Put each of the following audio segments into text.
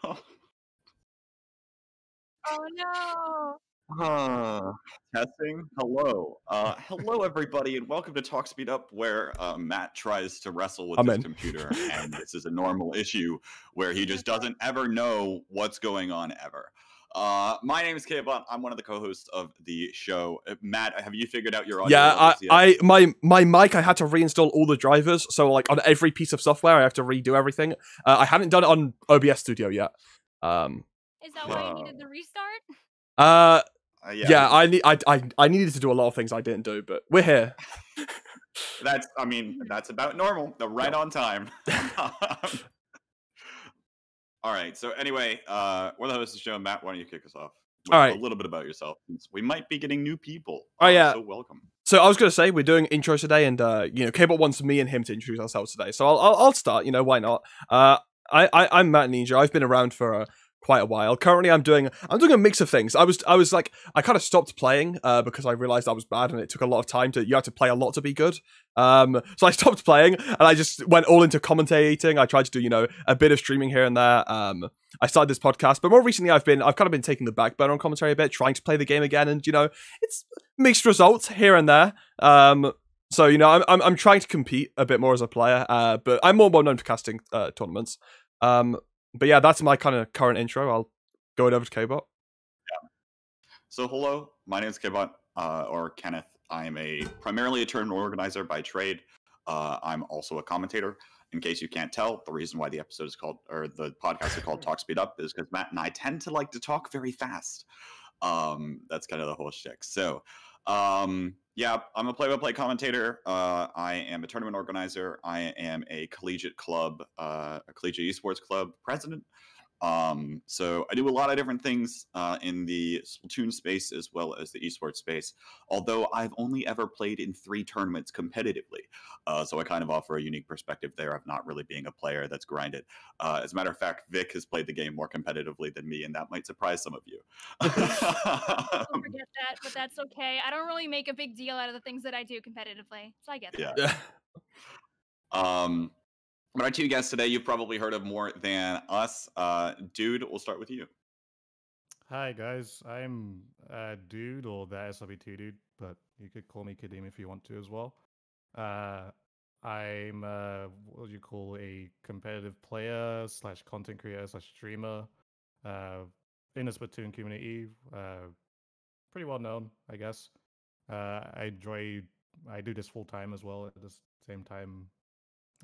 Oh no! Testing. Hello. Hello, everybody, and welcome to Talk Speed Up, where Matt tries to wrestle with his computer, and this is a normal issue where he just doesn't ever know what's going on ever. My name is Kbot. I'm one of the co-hosts of the show. Matt, have you figured out your audio? Yeah, my mic, I had to reinstall all the drivers, so like on every piece of software, I have to redo everything. I haven't done it on OBS Studio yet. Is that why you needed the restart? Yeah, I needed to do a lot of things I didn't do, but we're here. That's about normal. They're right on time. All right. So anyway, we're the host of the show. Matt, why don't you kick us off? All right. A little bit about yourself, since we might be getting new people. Oh yeah. So welcome. So I was gonna say we're doing intros today, and Kbot wants me and him to introduce ourselves today. So I'll start. You know, why not? I'm Matt Ninja. I've been around for quite a while. Currently, I'm doing a mix of things. I was like, I kind of stopped playing because I realized I was bad, and it took a lot of time you had to play a lot to be good. So I stopped playing, and I just went all into commentating. I tried to do a bit of streaming here and there. I started this podcast, but more recently I've kind of been taking the back burner on commentary a bit, trying to play the game again, and it's mixed results here and there. So I'm trying to compete a bit more as a player, but I'm more well known for casting tournaments. But yeah, that's my kind of current intro. I'll go it over to Kbot. Yeah. So hello, my name is Kbot, or Kenneth. I am primarily a tournament organizer by trade. I'm also a commentator. In case you can't tell, the reason why the episode is called, or the podcast is called Talk Speed Up, is because Matt and I tend to like to talk very fast. That's kind of the whole shtick. So, yeah, I'm a play-by-play commentator. I am a tournament organizer. I am a collegiate club, a collegiate esports club president. So I do a lot of different things in the Splatoon space as well as the esports space, although I've only ever played in 3 tournaments competitively. So I kind of offer a unique perspective there of not really being a player that's grinded. As a matter of fact, Vic has played the game more competitively than me, and that might surprise some of you. Don't forget that, but that's okay. I don't really make a big deal out of the things that I do competitively, so I get that. Yeah. But our 2 guests today, you've probably heard of more than us. Dude, we'll start with you. Hi, guys. I'm Dude, or ThaSrb2DUDE, but you could call me Kadim if you want to as well. I'm, what would you call, a competitive player / content creator / streamer in the Splatoon community. Pretty well known, I guess. I do this full time as well at the same time.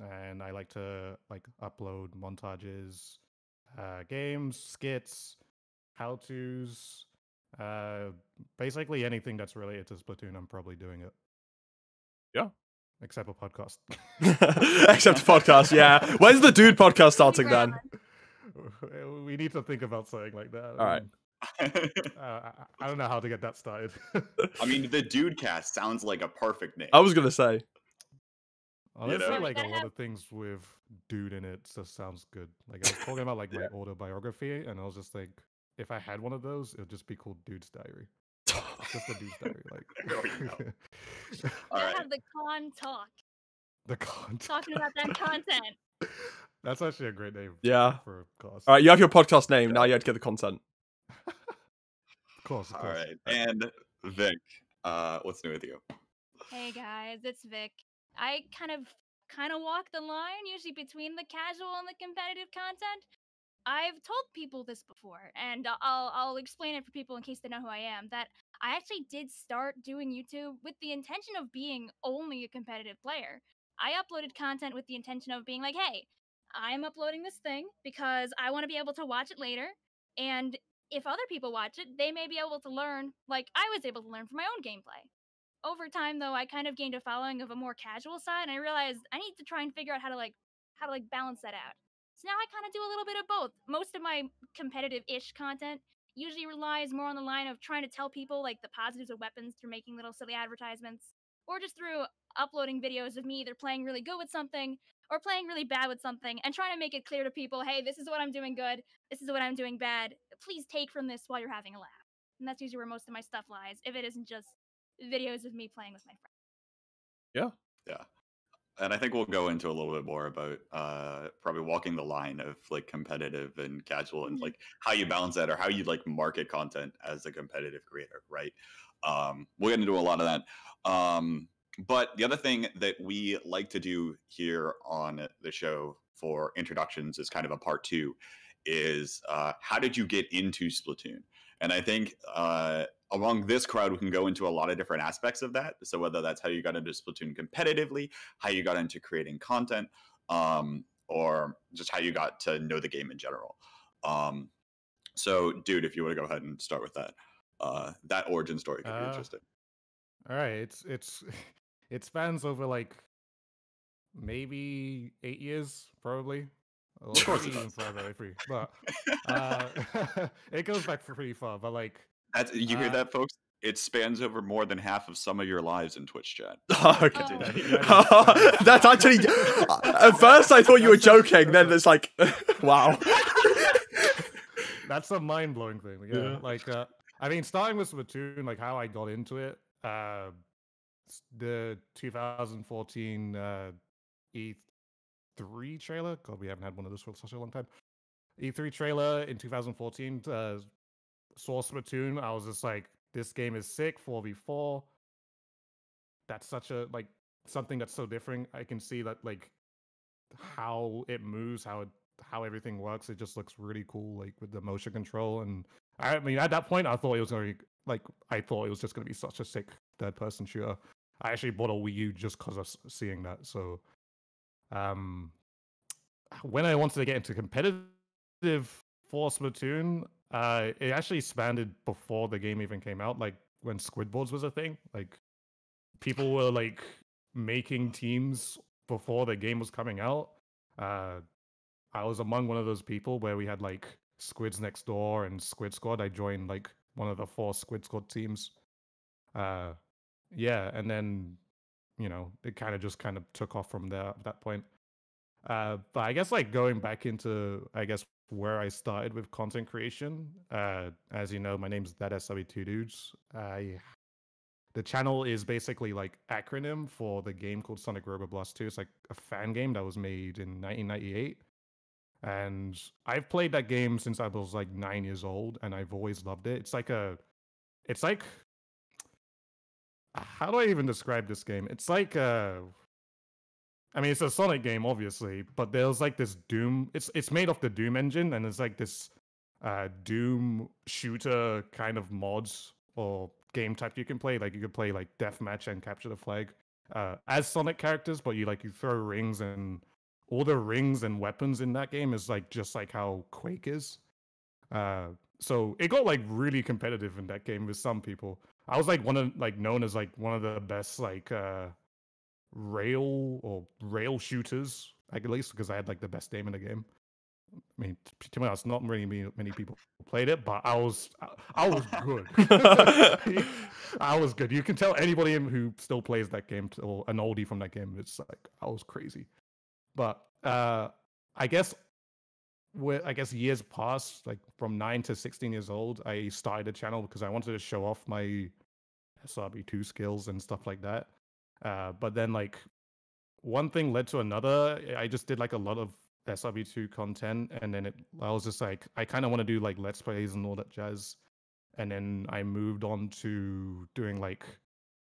And I like to upload montages, games, skits, how-tos, basically anything that's related to Splatoon. I'm probably doing it. Yeah, except for podcast. Except podcast, yeah. When's the Dude podcast starting then? We need to think about something like that. All right. I don't know how to get that started. I mean, the Dude Cast sounds like a perfect name. I was gonna say. Honestly, a lot of things with dude in it just sounds good. Like, I was talking about my autobiography, and I was just like, if I had one of those, it would just be called Dude's Diary. Just a Dude's Diary. All right. Have the con talk. The con talking about that content. That's actually a great name. Yeah. For a cast. All right, you have your podcast name. Now you have to get the content. Of course. All right, and Vic, what's new with you? Hey guys, it's Vic. I kind of walk the line usually between the casual and the competitive content. I've told people this before, and I'll explain it for people in case they know who I am, that I actually did start doing YouTube with the intention of being only a competitive player. I uploaded content with the intention of being like, hey, I'm uploading this thing because I want to be able to watch it later, and if other people watch it, they may be able to learn like I was able to learn from my own gameplay. Over time, though, I kind of gained a following of a more casual side, and I realized I need to try and figure out how to balance that out. So now I kind of do a little bit of both. Most of my competitive-ish content usually relies more on the line of trying to tell people like the positives of weapons through making little silly advertisements, or just through uploading videos of me either playing really good with something or playing really bad with something, and trying to make it clear to people, hey, this is what I'm doing good, this is what I'm doing bad. Please take from this while you're having a laugh. And that's usually where most of my stuff lies, if it isn't just videos of me playing with my friends. Yeah. Yeah. And I think we'll go into a little bit more about probably walking the line of like competitive and casual and like how you balance that or how you like market content as a competitive creator, right? We're going to do a lot of that. But the other thing that we like to do here on the show for introductions is kind of a part two is how did you get into Splatoon? And I think among this crowd, we can go into a lot of different aspects of that. So whether that's how you got into Splatoon competitively, how you got into creating content, or just how you got to know the game in general. So, dude, if you want to go ahead and start with that origin story could be interesting. All right, it's it spans over like maybe 8 years, probably. Or Of course maybe it even does. further, but it goes back for pretty far. But like, You hear that, folks? It spans over more than half of some of your lives in Twitch chat. Okay. That That's actually. At first, I thought you were joking. Then it's like, wow. That's a mind blowing thing. Yeah. Like, I mean, starting with Splatoon, like how I got into it, the 2014 E3 trailer. God, we haven't had one of those for such a long time. E3 trailer in 2014 saw Splatoon. I was just like, this game is sick. 4v4. That's such a like something that's so different. I can see that like how it moves, how everything works. It just looks really cool, like with the motion control. And I mean, at that point, I thought it was gonna be I thought it was just gonna be such a sick third-person shooter. I actually bought a Wii U just because of seeing that. So, when I wanted to get into competitive for Splatoon, it actually expanded before the game even came out. Like when Squidboards was a thing, like people were like making teams before the game was coming out. I was among one of those people where we had like Squids Next Door and Squid Squad. I joined like one of the 4 Squid Squad teams. Yeah, and then it kind of took off from there at that point. But I guess like going back into where I started with content creation. As you know, my name's ThaSrb2DUDE. The channel is basically like acronym for the game called Sonic Robo Blast 2. It's like a fan game that was made in 1998. And I've played that game since I was like 9 years old, and I've always loved it. It's like how do I even describe this game? It's like I mean, it's a Sonic game, obviously, but there's like this Doom. It's made off the Doom engine, and it's like this Doom shooter kind of mods or game type you can play. Like you could play like deathmatch and capture the flag as Sonic characters, but you throw rings, and all the rings and weapons in that game is like just like how Quake is. So it got like really competitive in that game with some people. I was like known as like one of the best like rail shooters, at least because I had like the best aim in the game. I mean, to be honest, not really many people played it, but I was good. I was good. You can tell anybody who still plays that game or an oldie from that game, it's like I was crazy. But I guess years passed, like from 9 to 16 years old, I started a channel because I wanted to show off my SRB2 skills and stuff like that. But then like one thing led to another. I just did like a lot of SRB2 content, and then I was just like, I kind of want to do like Let's Plays and all that jazz. And then I moved on to doing like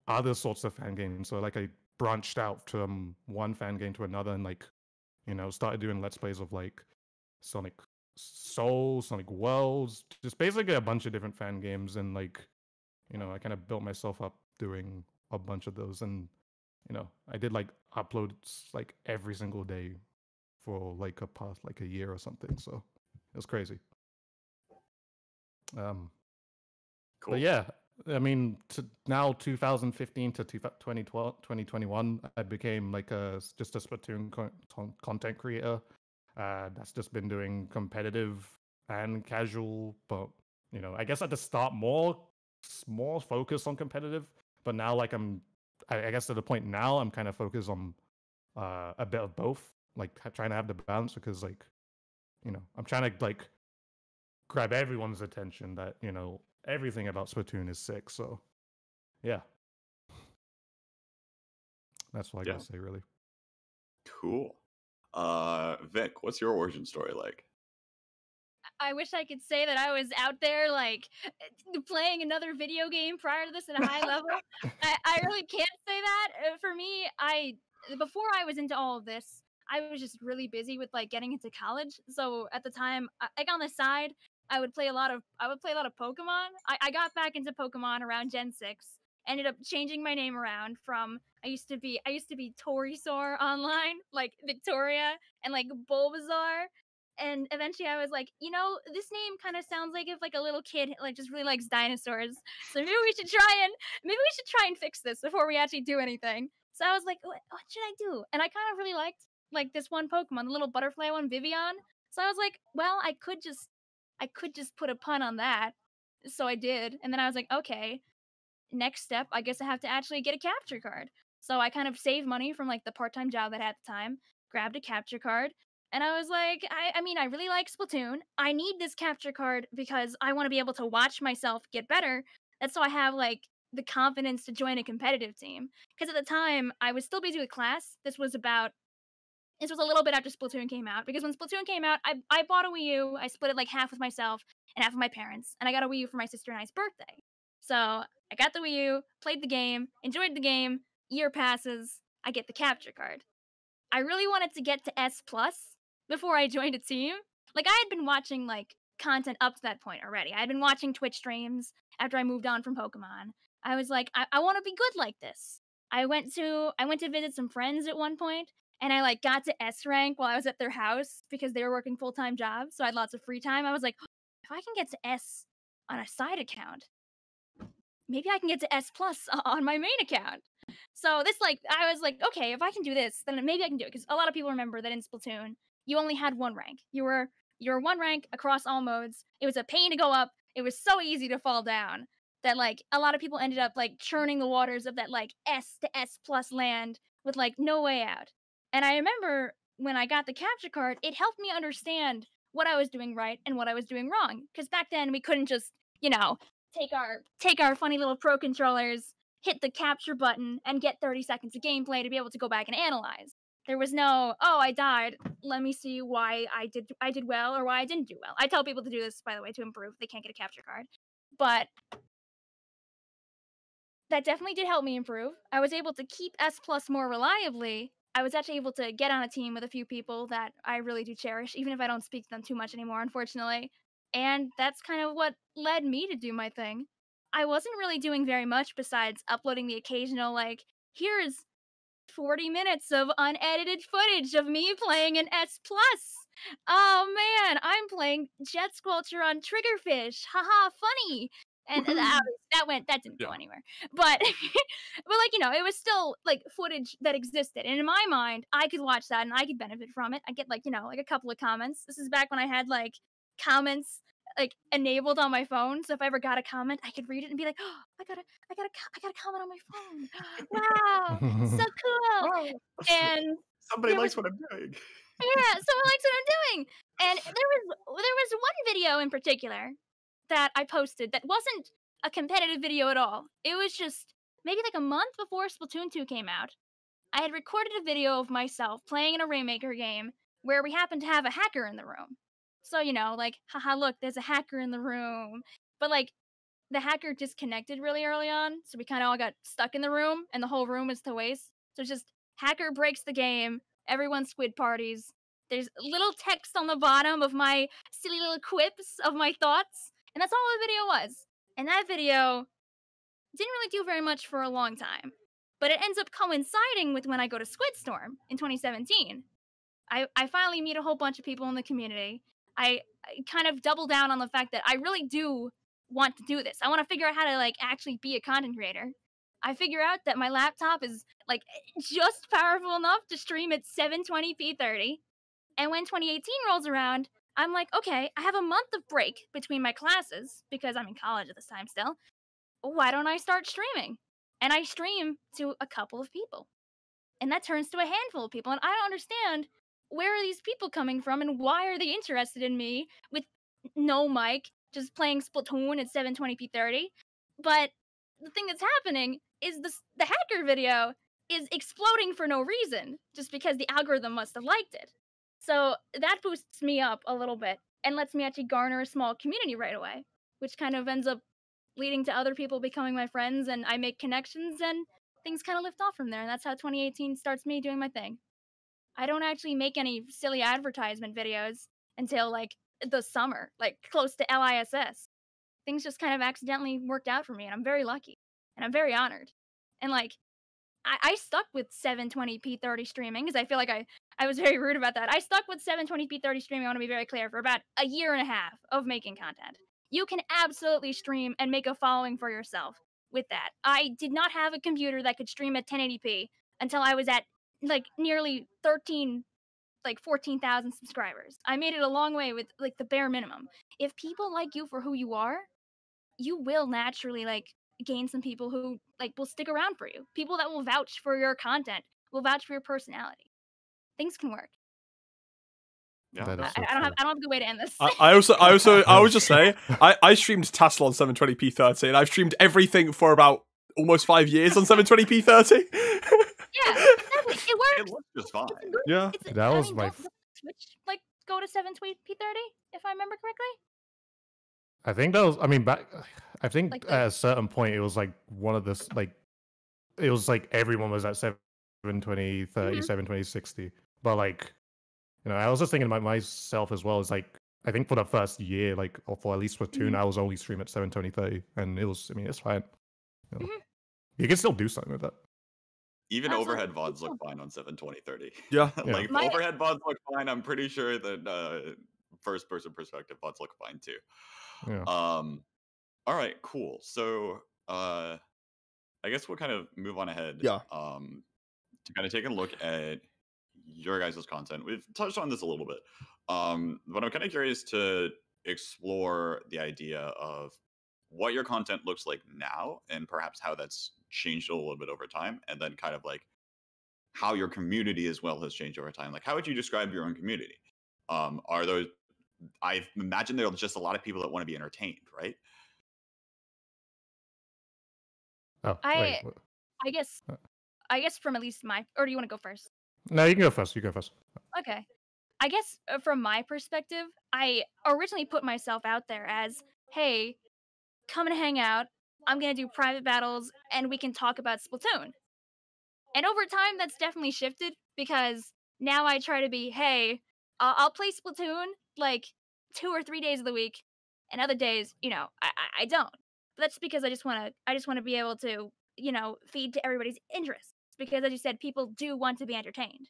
other sorts of fan games. So like I branched out from one fan game to another, and like started doing Let's Plays of like Sonic Soul, Sonic Worlds, just basically a bunch of different fan games. And like I kind of built myself up doing a bunch of those. And I did like uploads like every single day for like a year or something. So it was crazy. Cool. But yeah, I mean, now 2015 to 2012, 2021, I became like just a Splatoon content creator. That's just been doing competitive and casual, but I guess at the start more focused on competitive. But now like I guess to the point now I'm kind of focused on a bit of both, like trying to have the balance, because like I'm trying to like grab everyone's attention that everything about Splatoon is sick. So yeah, that's what I gotta say really. Cool. Vic, what's your origin story like? I wish I could say that I was out there like playing another video game prior to this at a high level. I really can't say that. For me, before I was into all of this, I was just really busy with like getting into college. So at the time, like on the side, I would play a lot of Pokemon. I got back into Pokemon around Gen 6. Ended up changing my name around from I used to be Torisaur online, like Victoria, and like Bulbasaur. And eventually I was like, this name kind of sounds like if like a little kid like just really likes dinosaurs. So maybe we should try and fix this before we actually do anything. So I was like, what should I do? And I kind of really liked like this one Pokemon, the little butterfly one, Vicvillon. So I was like, well, I could just put a pun on that. So I did. And then I was like, okay, next step, I guess I have to actually get a capture card. So I kind of saved money from like the part-time job that I had at the time, grabbed a capture card, and I was like, I mean, I really like Splatoon. I need this capture card because I want to be able to watch myself get better. That's so I have like the confidence to join a competitive team. Because at the time, I was still busy with class. This was a little bit after Splatoon came out. Because when Splatoon came out, I bought a Wii U. I split it like half with myself and half with my parents. And I got a Wii U for my sister and I's birthday. So I got the Wii U, played the game, enjoyed the game. Year passes, I get the capture card. I really wanted to get to S+ before I joined a team. Like, I had been watching, like, content up to that point already. I had been watching Twitch streams after I moved on from Pokemon. I was like, I want to be good like this. I went to visit some friends at one point, and I, like, got to S rank while I was at their house because they were working full-time jobs, so I had lots of free time. I was like, if I can get to S on a side account, maybe I can get to S+ on my main account. So this, like, I was like, okay, if I can do this, then maybe I can do it. Because a lot of people remember that in Splatoon, you only had one rank. You were one rank across all modes. It was a pain to go up. It was so easy to fall down that, like, a lot of people ended up, like, churning the waters of that, like, S to S+ land with, like, no way out. And I remember when I got the capture card, it helped me understand what I was doing right and what I was doing wrong. Because back then, we couldn't just, take our funny little pro controllers, hit the capture button, and get 30 seconds of gameplay to be able to go back and analyze. There was no, oh, I died. Let me see why I did well or why I didn't do well. I tell people to do this, by the way, to improve. They can't get a capture card. But that definitely did help me improve. I was able to keep S+ more reliably. I was actually able to get on a team with a few people that I really do cherish, even if I don't speak to them too much anymore, unfortunately. And that's kind of what led me to do my thing. I wasn't really doing very much besides uploading the occasional, like, here's 40 minutes of unedited footage of me playing an S+. Oh man, I'm playing Jet Squelcher on Triggerfish. Haha, funny. And that didn't go anywhere. But but like, it was still like footage that existed. And in my mind, I could watch that and I could benefit from it. I get like, like a couple of comments. This is back when I had like comments like enabled on my phone. So if I ever got a comment, I could read it and be like, oh, I got a comment on my phone. Wow, so cool. Wow. And Somebody likes what I'm doing. yeah, someone likes what I'm doing. And there was one video in particular that I posted that wasn't a competitive video at all. It was just maybe like a month before Splatoon 2 came out. I had recorded a video of myself playing in a Rainmaker game where we happened to have a hacker in the room. So, like, haha, look, there's a hacker in the room. But, like, the hacker disconnected really early on, so we kind of all got stuck in the room, and the whole room was to waste. So it's just, hacker breaks the game, everyone squid parties. There's little text on the bottom of my silly little quips of my thoughts, and that's all the video was. And that video didn't really do very much for a long time. But it ends up coinciding with when I go to Squidstorm in 2017. I finally meet a whole bunch of people in the community. I kind of double down on the fact that I really do want to do this. I want to figure out how to like actually be a content creator. I figure out that my laptop is like just powerful enough to stream at 720p 30. And when 2018 rolls around, I'm like, okay, I have a month of break between my classes because I'm in college at this time still. Why don't I start streaming? And I stream to a couple of people. And that turns to a handful of people. And I don't understand, where are these people coming from and why are they interested in me with no mic, just playing Splatoon at 720p 30? But the thing that's happening is the hacker video is exploding for no reason, just because the algorithm must have liked it. So that boosts me up a little bit and lets me actually garner a small community right away, which kind of ends up leading to other people becoming my friends, and I make connections, and things kind of lift off from there. And that's how 2018 starts me doing my thing. I don't actually make any silly advertisement videos until like the summer, like close to LISS. Things just kind of accidentally worked out for me, and I'm very lucky, and I'm very honored. And like, I stuck with 720p 30 streaming because I feel like I was very rude about that. I stuck with 720p 30 streaming, I want to be very clear, for about a year and a half of making content. You can absolutely stream and make a following for yourself with that. I did not have a computer that could stream at 1080p until I was at like nearly 14,000 subscribers. I made it a long way with like the bare minimum. If people like you for who you are, you will naturally like gain some people who like will stick around for you. People that will vouch for your content, will vouch for your personality. Things can work. Yeah, That is I so don't have true. a good way to end this. I would just say I streamed TASL on 720p 30, and I've streamed everything for about almost 5 years on 720p 30. Yeah, exactly. It works. it looks just fine. Yeah. That was my don't Switch like go to 720p 30 if I remember correctly. I think that was. I mean, back. I think Like at a certain point, it was like one of this. Like, it was like everyone was at 720, 30, Mhm. 720, 60. But like, I was just thinking about myself as well. It's like I think for the first year, like, or for at least Splatoon, I was only streaming at 720, 30, and it was. I mean, it's fine. You can still do something with that. Even Absolutely. overhead VODs look fine on 720 30. Yeah. Like, My- overhead VODs look fine. I'm pretty sure that first person perspective VODs look fine too. Yeah. All right, cool. So I guess we'll kind of move on ahead. Yeah. To kind of take a look at your guys' content. We've touched on this a little bit. But I'm kind of curious to explore the idea of what your content looks like now, and perhaps how that's changed a little bit over time, and then kind of like how your community as well has changed over time. Like, how would you describe your own community? Are those? I imagine there are just a lot of people that want to be entertained, right? Oh, I- wait. I guess from at least my, or do you want to go first? No, you can go first. You go first. Okay. I guess from my perspective, I originally put myself out there as, hey, come and hang out. I'm going to do private battles and we can talk about Splatoon. And over time, that's definitely shifted because now I try to be, hey, I'll play Splatoon like 2 or 3 days of the week, and other days, I don't. But that's because I just want to be able to, feed to everybody's interests. Because as you said, people do want to be entertained.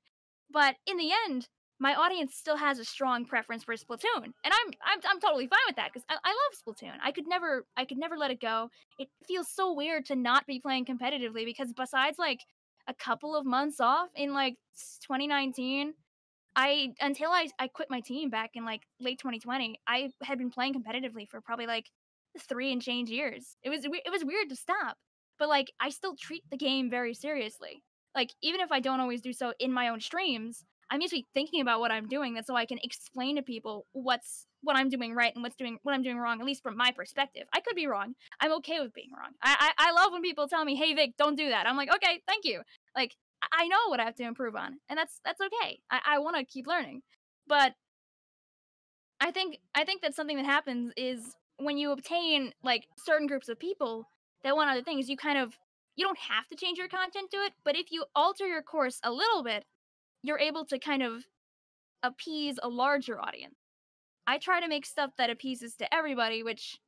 But in the end, my audience still has a strong preference for Splatoon, and I'm totally fine with that because I love Splatoon. I could never let it go. It feels so weird to not be playing competitively because besides like a couple of months off in like 2019, until I quit my team back in like late 2020, I had been playing competitively for probably like 3 and change years. It was weird to stop, but like I still treat the game very seriously. Like even if I don't always do so in my own streams, I'm usually thinking about what I'm doing. That's so I can explain to people what I'm doing right and what I'm doing wrong. At least from my perspective, I could be wrong. I'm okay with being wrong. I love when people tell me, "Hey Vic, don't do that." I'm like, okay, thank you. Like I know what I have to improve on, and that's okay. I want to keep learning, but I think that something that happens is when you obtain like certain groups of people that want other things, you don't have to change your content to it, but if you alter your course a little bit, you're able to kind of appease a larger audience. I try to make stuff that appeases to everybody, which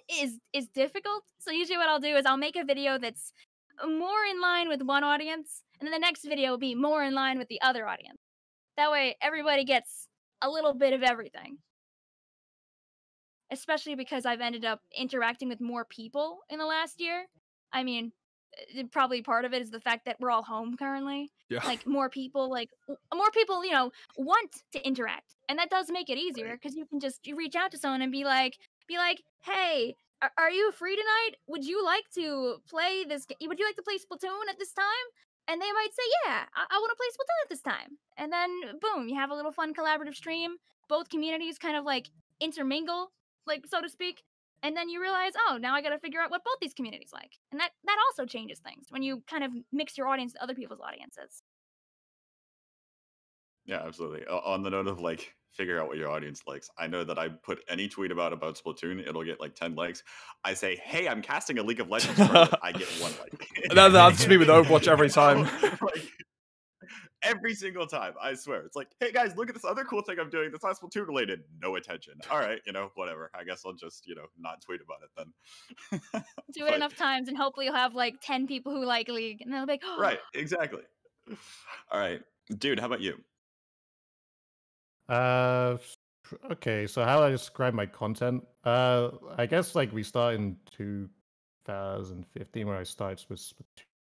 is difficult. So usually what I'll do is I'll make a video that's more in line with one audience, and then the next video will be more in line with the other audience. That way everybody gets a little bit of everything. Especially because I've ended up interacting with more people in the last year. I mean, probably part of it is the fact that we're all home currently. Yeah. Like more people, want to interact, and that does make it easier because you reach out to someone and be like, hey, are you free tonight? Would you like to play this? Would you like to play Splatoon at this time? And they might say, yeah, I want to play Splatoon at this time. And then boom, you have a little fun collaborative stream. Both communities kind of like intermingle, like so to speak, And then you realize, oh, now I got to figure out what both these communities like. And that also changes things when you kind of mix your audience with other people's audiences. Yeah, absolutely. On the note of like figure out what your audience likes, I know that I put any tweet about Splatoon, it'll get like 10 likes. I say, hey, I'm casting a League of Legends tournament, I get 1 like. That's me with Overwatch every time. Like, every single time, I swear. It's like, hey guys, look at this other cool thing I'm doing that's not Splatoon related. No attention. All right, whatever. I guess I'll just, not tweet about it then. Do it enough times and hopefully you'll have like 10 people who like League and they'll be like, oh. Right, exactly. All right. Dude, how about you? Okay, so how I describe my content? I guess like we start in 2015 when I started with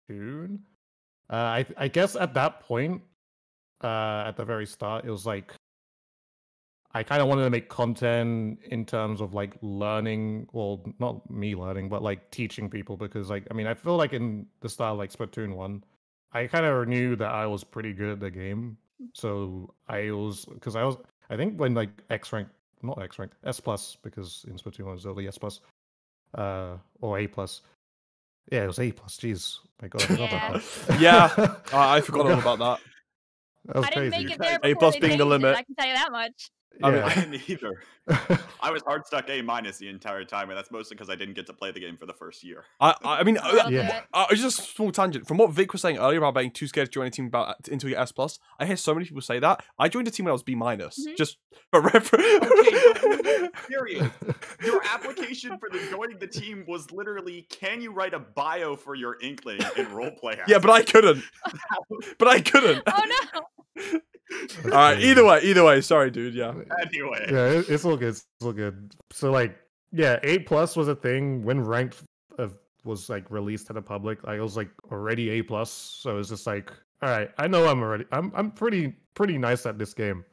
Splatoon. I guess at that point, at the very start, it was like I kind of wanted to make content in terms of like learning, well, not me learning, but like teaching people because like I feel like in the style like Splatoon 1, I kind of knew that I was pretty good at the game. So I think when like not X rank, S plus, because in Splatoon 1 was only S plus, or A plus. Yeah, it was A plus. Jeez, my God, I forgot about that. Yeah, I forgot all about that. That was I didn't crazy. make it there A before plus they being the changed it, limit. I can tell you that much. I mean, Yeah. I didn't either. I was hard stuck A- the entire time, and that's mostly because I didn't get to play the game for the first year. I mean, I'll do Yeah. it. just a small tangent. From what Vic was saying earlier about being too scared to join a team until you get S plus, I hear so many people say that. I joined a team when I was B minus. Just for reference. Okay, period. Your application for joining the team was literally, can you write a bio for your Inkling in roleplay? Yeah, but I couldn't. Oh no! All right. Either way. Sorry, dude. Yeah. Anyway. Yeah, it's all good. It's all good. So like, yeah, A plus was a thing when ranked was like released to the public. I was like already A plus, so it's just like, all right, I know I'm pretty nice at this game.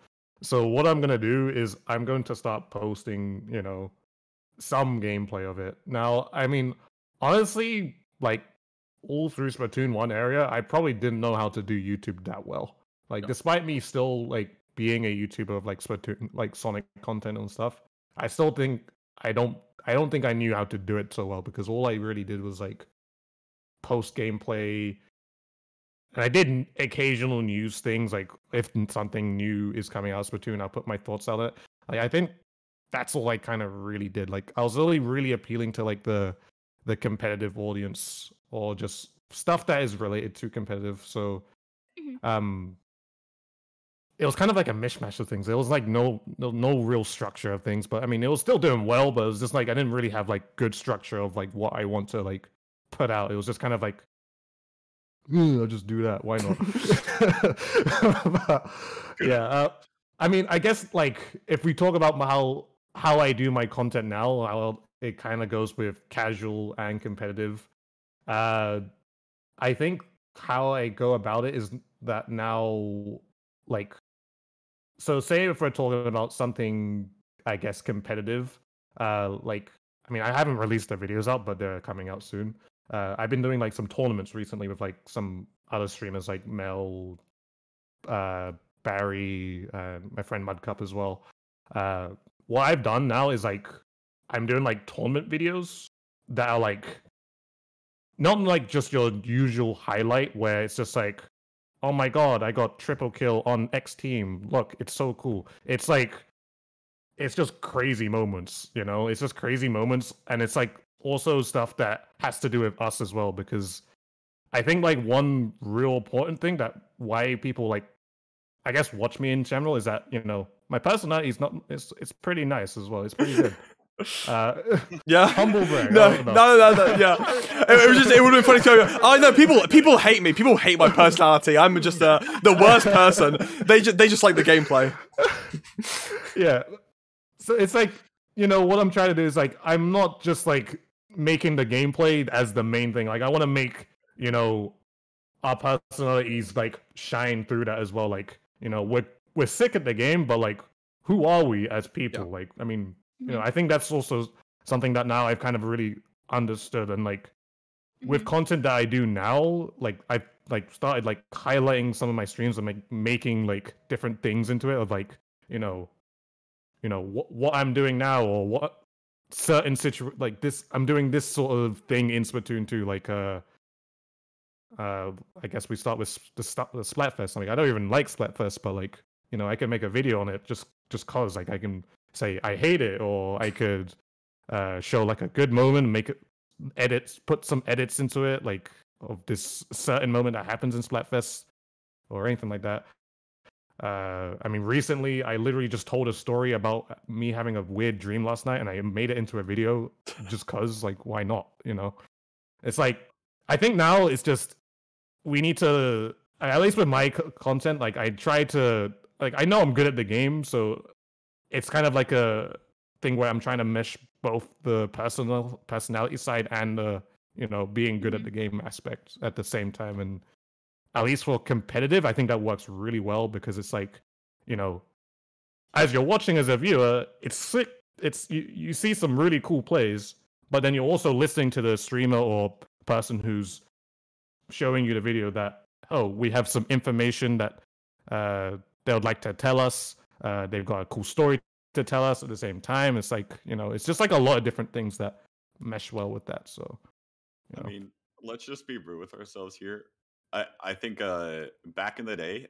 So what I'm gonna do is I'm going to start posting, some gameplay of it. Now, honestly, like all through Splatoon 1 area, I probably didn't know how to do YouTube that well. Like, despite me still like being a YouTuber of like Splatoon, like Sonic content and stuff, I still think I don't think I knew how to do it so well because all I really did was like post gameplay. And I did occasional news things, like if something new is coming out of Splatoon, I'll put my thoughts on it. Like, I think that's all I kind of really did. Like, I was really appealing to like the competitive audience or just stuff that is related to competitive. So, it was kind of like a mishmash of things. There was like no real structure of things, but it was still doing well. But it was just like I didn't really have like good structure of like what I want to like put out. It was just kind of like, I'll just do that. Why not? But, yeah. I guess like if we talk about how I do my content now, how it kind of goes with casual and competitive. I think how I go about it is that now, like, so say if we're talking about something, I guess, competitive, like, I haven't released the videos out, but they're coming out soon. I've been doing like some tournaments recently with like some other streamers like Mel, Barry, my friend Mudcup as well. What I've done now is like I'm doing like tournament videos that are like not like just your usual highlight where it's just like, oh my God, I got triple kill on X team. Look, it's so cool. It's like, it's just crazy moments, It's just crazy moments. And it's like also stuff that has to do with us as well. Because I think like one real important thing that why people like, I guess, watch me in general is that, my personality is it's pretty nice as well. It's pretty good. Yeah. Humble brag. No. Yeah. It would have been funny to go, oh no, people hate me. People hate my personality. I'm just the worst person. They just like the gameplay. Yeah. So it's like, what I'm trying to do is like I'm not just like making the gameplay as the main thing. Like I want to make, our personalities like shine through that as well. Like, we're sick at the game, but like who are we as people? Yeah. Like, I think that's also something that now I've kind of really understood. And like with content that I do now, like I've like started like highlighting some of my streams and like making like different things into it of like, what I'm doing now or certain like this. I'm doing this sort of thing in Splatoon 2, like I guess we start with the Splatfest. Like I don't even like Splatfest, but like I can make a video on it just cause like I can say I hate it, or I could show like a good moment, make it put some edits into it, like of this certain moment that happens in Splatfest or anything like that. I mean, recently I literally just told a story about me having a weird dream last night, and I made it into a video just cause, like, why not? It's like I think now it's just we need to, at least with my content, like I try to, like I know I'm good at the game, so it's kind of like a thing where I'm trying to mesh both the personality side and the being good at the game aspect at the same time. And at least for competitive, I think that works really well, because it's like, as you're watching as a viewer, it's sick. It's you see some really cool plays, but then you're also listening to the streamer or person who's showing you the video that, oh, we have some information that they would like to tell us. They've got a cool story to tell us at the same time. It's like, it's just like a lot of different things that mesh well with that. So, I mean, let's just be real with ourselves here. I think back in the day,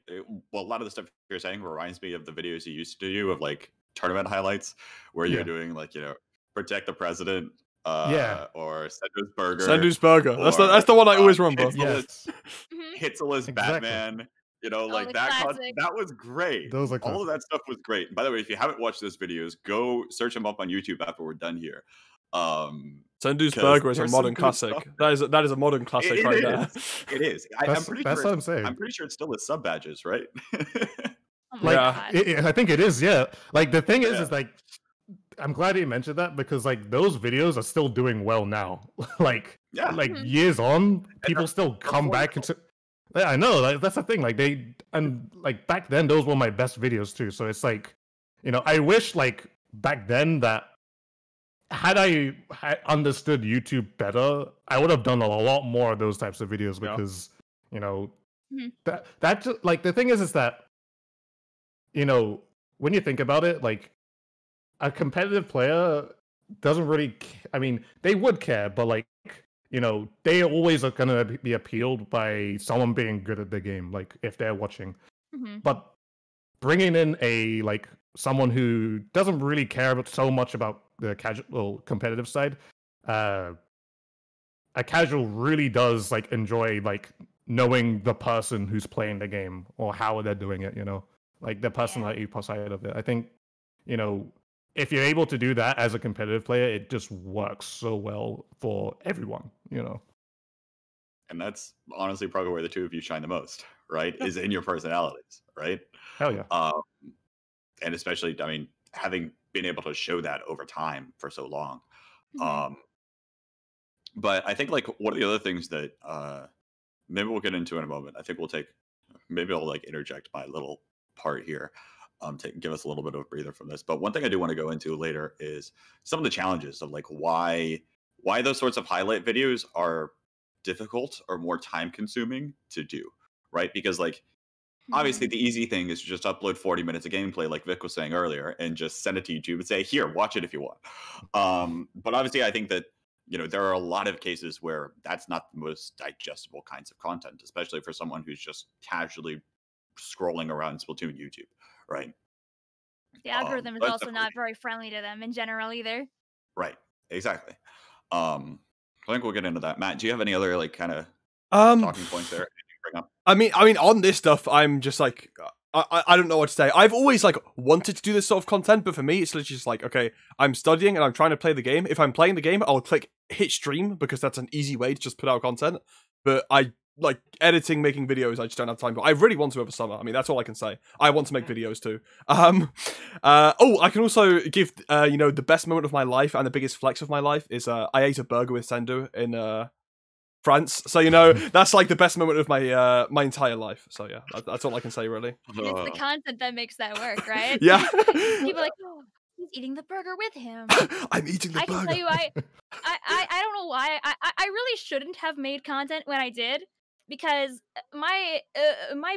well, a lot of the stuff you're saying reminds me of the videos you used to do of like tournament highlights, where you're doing like protect the president, or Sendu's Burger. Sendu's Burger. That's the one I always remember. Yes. Hitzela's Batman. Like that. That was great. Those are all of that stuff was great. And by the way, if you haven't watched those videos, go search them up on YouTube after we're done here. Sendu's Burger is a modern classic. That is a modern classic right there. It is. I'm pretty sure. That's what I'm saying. I'm pretty sure it's still with sub badges, right? I think it is. Yeah. Like the thing is like, I'm glad you mentioned that, because like those videos are still doing well now. like years on, people still come back and. Yeah, I know. Like, that's the thing. Like like back then, those were my best videos too. So it's like, I wish like back then that had I understood YouTube better, I would have done a lot more of those types of videos, because that just, like the thing is that when you think about it, like a competitive player doesn't really. I mean, they would care, but like. They always are gonna be appealed by someone being good at the game, like if they're watching. But bringing in someone who doesn't really care so much about the casual competitive side, a casual really does like enjoy like knowing the person who's playing the game or how they're doing it. Like the personality side of it. I think if you're able to do that as a competitive player, it just works so well for everyone, And that's honestly probably where the two of you shine the most, right? Is in your personalities, right? Hell yeah. And especially, I mean, having been able to show that over time for so long. But I think like one of the other things that maybe we'll get into in a moment. I think maybe I'll like interject my little part here. To give us a little bit of a breather from this. But one thing I do want to go into later is some of the challenges of like why those sorts of highlight videos are difficult or more time consuming to do, right? Because like obviously the easy thing is to just upload 40 minutes of gameplay, like Vic was saying earlier, and just send it to YouTube and say, here, watch it if you want. But obviously I think that there are a lot of cases where that's not the most digestible kinds of content, especially for someone who's just casually scrolling around Splatoon YouTube. Right. The algorithm is also not very friendly to them in general either. Right. Exactly. I think we'll get into that. Matt, do you have any other like kind of talking points there? Bring up? I mean, on this stuff, I'm just like, I don't know what to say. I've always like wanted to do this sort of content, but for me, it's literally just like, okay, I'm studying and I'm trying to play the game. If I'm playing the game, I'll click hit stream because that's an easy way to just put out content. But I like editing, making videos, I just don't have time. But I really want to over summer. I mean, that's all I can say. I want to make videos too. I can also give the best moment of my life and the biggest flex of my life is I ate a burger with Sendu in France. So that's like the best moment of my my entire life. So yeah, that's all I can say really. It's the content that makes that work, right? Yeah. People are like, oh, he's eating the burger with him. I'm eating the burger. I can tell you, I don't know why I really shouldn't have made content when I did, because my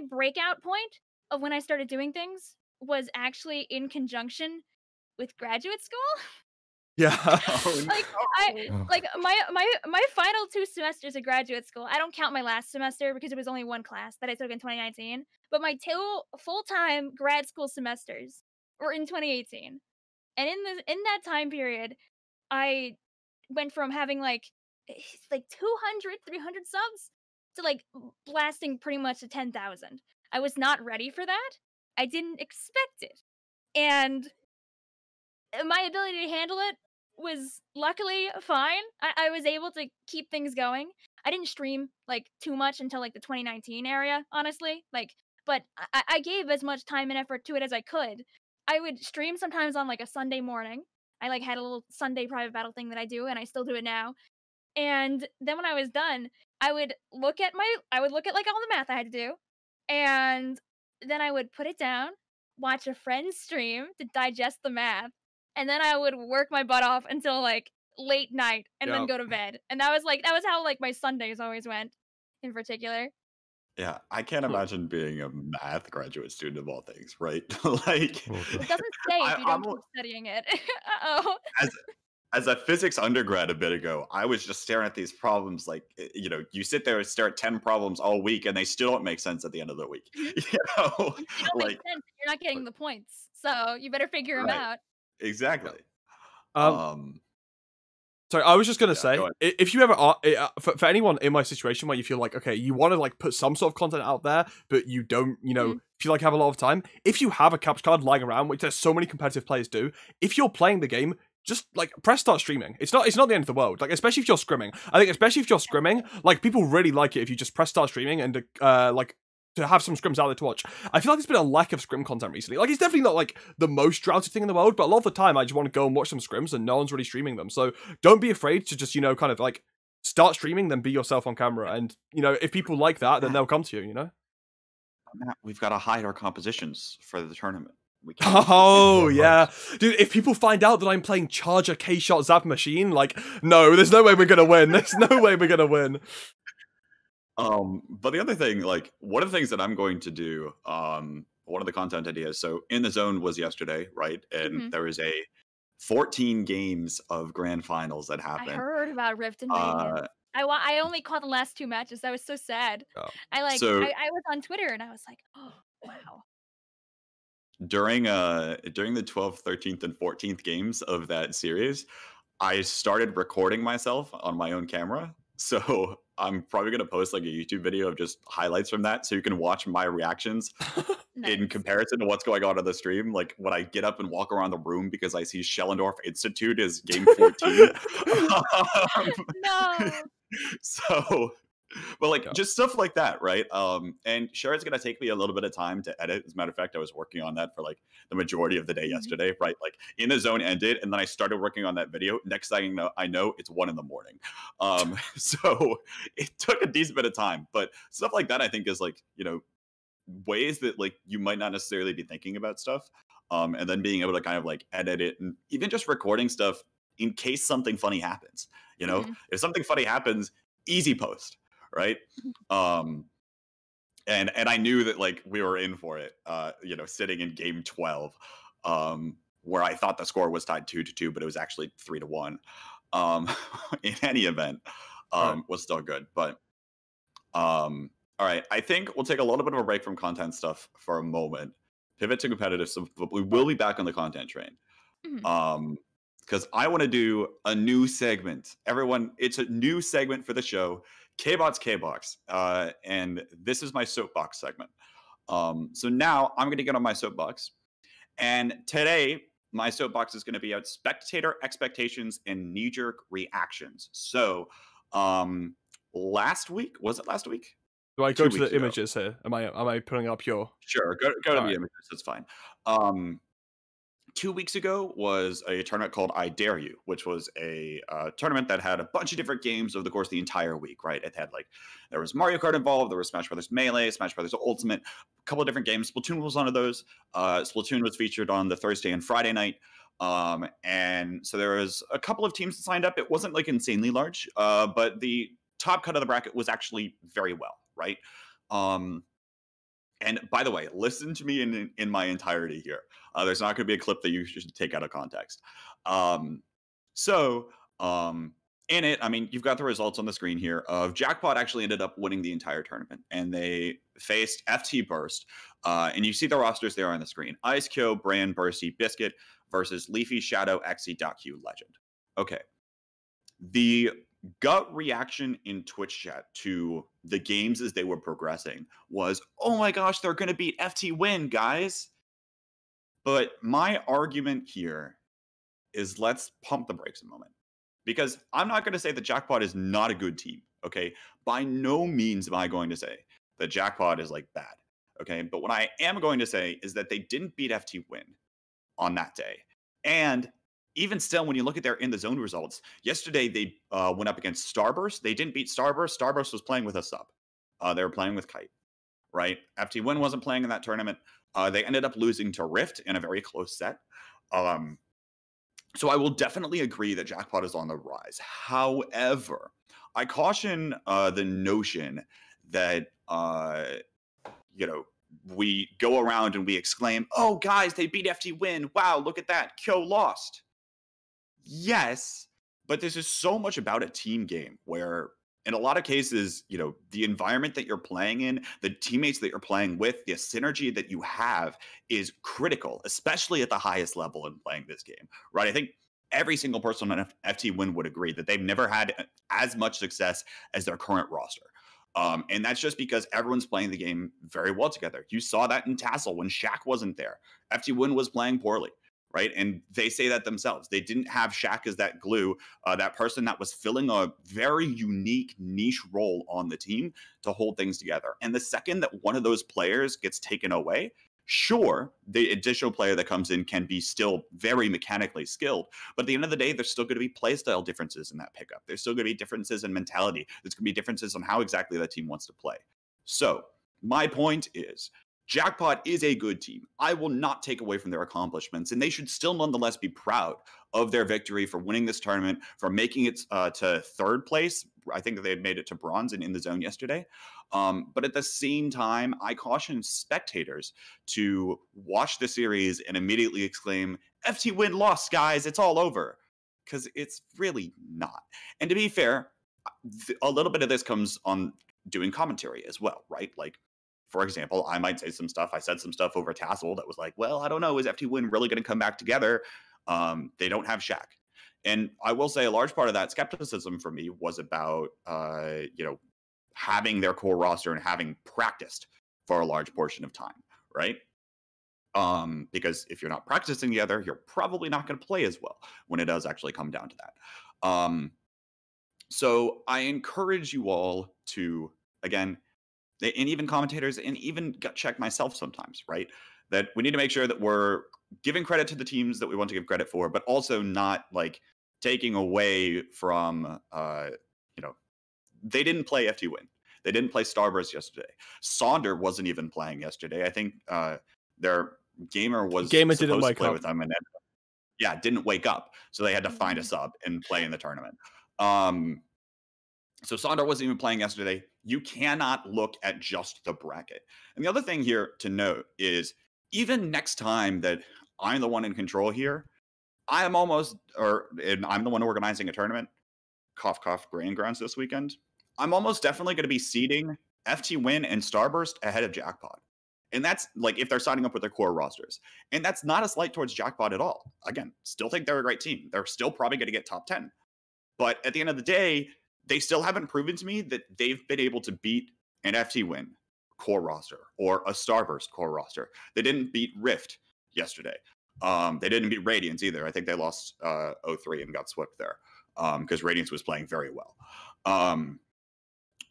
breakout point of when I started doing things was actually in conjunction with graduate school. Yeah. Oh, Like Oh. my final 2 semesters of graduate school, I don't count my last semester because it was only 1 class that I took in 2019, but my 2 full-time grad school semesters were in 2018. And in that time period, I went from having like 200, 300 subs to like blasting pretty much to 10,000. I was not ready for that. I didn't expect it. And my ability to handle it was luckily fine. I was able to keep things going. I didn't stream like too much until like the 2019 area, honestly. But I gave as much time and effort to it as I could. I would stream sometimes on like a Sunday morning. I like had a little Sunday private battle thing that I do, and I still do it now. And then when I was done, I would look at like all the math I had to do, and then I would put it down, watch a friend's stream to digest the math, and then I would work my butt off until like late night and then Yeah. go to bed. And that was how like my Sundays always went in particular. Yeah, I can't imagine being a math graduate student of all things, right? Like, Oh, It God. doesn't stay if you I'm don't keep studying it. Uh-oh. as a physics undergrad a bit ago, I was just staring at these problems like, you sit there and stare at 10 problems all week and they still don't make sense at the end of the week. Mhm. You know, If they don't make like, sense, you're not getting the points. So you better figure them right, out. exactly. Um, Um, Sorry, I was just gonna yeah, say, go ahead. if you ever are, for anyone in my situation where you feel like, okay, you want to like put some sort of content out there, but you don't, Mhm. feel like have a lot of time. If you have a capture card lying around, which there's so many competitive players do, if you're playing the game, just like press start streaming. It's not the end of the world. Like especially if you're scrimming. I think especially if you're scrimming, like people really like it if you just press start streaming and like to have some scrims out there to watch. I feel like there's been a lack of scrim content recently. Like, it's definitely not like the most drowsy thing in the world, but a lot of the time I just want to go and watch some scrims and no one's really streaming them. So don't be afraid to just, kind of like start streaming, then be yourself on camera. And, if people like that, then they'll come to you, Matt, we've got to hide our compositions for the tournament. We can't. Oh, Of yeah. course. Dude, if people find out that I'm playing Charger K-Shot Zap Machine, like, no, there's no way we're going to win. There's no way we're going to win. But the other thing, like one of the things that I'm going to do, one of the content ideas. So In the Zone was yesterday, right? And Mhm. there was a 14 games of grand finals that I happened. heard about Rift in Uh, Vegas. I only caught the last 2 matches. That was so sad. Oh. So I was on Twitter and I was like, oh wow. during the 12th, 13th, and 14th games of that series, I started recording myself on my own camera. So I'm probably gonna post like a YouTube video of just highlights from that, so you can watch my reactions in Nice. comparison to what's going on the stream. Like when I get up and walk around the room because I see Schellendorf Institute is game 14. No. So, but like Yeah. just stuff like that, right? And sure, it's gonna take me a little bit of time to edit. As a matter of fact, I was working on that for like the majority of the day Mhm. yesterday, right? Like In the Zone ended, and then I started working on that video. Next thing I know it's 1 a.m. So it took a decent bit of time, but stuff like that I think is like ways that like you might not necessarily be thinking about stuff, and then being able to kind of like edit it and even just recording stuff in case something funny happens. Mhm. If something funny happens, easy post, right? And I knew that like we were in for it, sitting in game 12, where I thought the score was tied 2-2, but it was actually 3-1. In any event, Right. was still good. But all right, I think we'll take a little bit of a break from content stuff for a moment, pivot to competitive stuff, but we will be back on the content train. Mhm. Because I want to do a new segment. Everyone, it's a new segment for the show, Kbot's Kbox. And this is my soapbox segment. So now I'm going to get on my soapbox. And today, my soapbox is going to be about spectator expectations and knee-jerk reactions. So last week, was it last week? Do I 2 go to weeks the ago. images here? Am I putting up your... Sure, go to All the right. images. That's fine. 2 weeks ago was a tournament called I Dare You, which was a tournament that had a bunch of different games over the course of the entire week, right? It had there was Mario Kart involved, there was Smash Brothers Melee, Smash Brothers Ultimate, a couple of different games. Splatoon was one of those. Splatoon was featured on the Thursday and Friday night. And so there was a couple of teams that signed up. It wasn't like insanely large, but the top cut of the bracket was actually very well, right? And by the way, listen to me in my entirety here. There's not going to be a clip that you should take out of context. So, in it, I mean, you've got the results on the screen here of Jackpot actually ended up winning the entire tournament, and they faced FT Burst. And you see the rosters there on the screen: Ice Kyo, Brand, Bursty, Biscuit versus Leafy, Shadow, Xe, Legend. Okay. The gut reaction in Twitch chat to the games as they were progressing was, oh my gosh, they're going to beat FT Win, guys. But my argument here is let's pump the brakes a moment. Because I'm not going to say that Jackpot is not a good team, okay? By no means am I going to say that Jackpot is like bad, okay? But what I am going to say is that they didn't beat FT Win on that day. And even still, when you look at their in the zone results, yesterday they went up against Starburst. They didn't beat Starburst. Starburst was playing with a sub. They were playing with Kite, right? FT Win wasn't playing in that tournament. They ended up losing to Rift in a very close set. So I will definitely agree that Jackpot is on the rise. However, I caution the notion that, we go around and we exclaim, oh, guys, they beat FT Win. Wow, look at that. Kyo lost. Yes, but this is so much about a team game where in a lot of cases, the environment that you're playing in, the teammates that you're playing with, the synergy that you have is critical, especially at the highest level in playing this game, right? I think every single person on FT Win would agree that they've never had as much success as their current roster. And that's just because everyone's playing the game very well together. You saw that in Tassel when Shaq wasn't there. FT Win was playing poorly, right? And they say that themselves. They didn't have Shaq as that glue, that person that was filling a very unique niche role on the team to hold things together. And the second that one of those players gets taken away, sure, the additional player that comes in can be still very mechanically skilled, but at the end of the day, there's still going to be playstyle differences in that pickup. There's still going to be differences in mentality. There's going to be differences on how exactly that team wants to play. So my point is, Jackpot is a good team. I will not take away from their accomplishments, and they should still nonetheless be proud of their victory for winning this tournament, for making it to third place. I think they had made it to bronze and in the zone yesterday. But at the same time, I caution spectators to watch the series and immediately exclaim, FT Win lost, guys, it's all over. Because it's really not. And to be fair, a little bit of this comes on doing commentary as well, right? Like, for example, I might say some stuff. I said some stuff over Tassel that was like, well, I don't know. Is FT Win really going to come back together? They don't have Shaq. And I will say a large part of that skepticism for me was about, having their core roster and having practiced for a large portion of time, right? Because if you're not practicing together, you're probably not going to play as well when it does actually come down to that. So I encourage you all to, again, and even commentators and even gut check myself sometimes, right? That we need to make sure that we're giving credit to the teams that we want to give credit for, but also not like taking away from, they didn't play FT Win. They didn't play Starburst yesterday. Sonder wasn't even playing yesterday. I think their gamer was supposed didn't to wake play up. with them, and didn't wake up. So they had to find a sub and play in the tournament. So Sonder wasn't even playing yesterday. You cannot look at just the bracket. And the other thing here to note is even next time that I'm the one in control here, and I'm the one organizing a tournament, cough, cough, Grain Grounds this weekend, I'm almost definitely going to be seeding FT Win and Starburst ahead of Jackpot. And that's like if they're signing up with their core rosters. And that's not a slight towards Jackpot at all. Again, still think they're a great team. They're still probably going to get top 10. But at the end of the day, they still haven't proven to me that they've been able to beat an FT Win core roster or a Starburst core roster. They didn't beat Rift yesterday. They didn't beat Radiance either. I think they lost 0-3 and got swept there because Radiance was playing very well.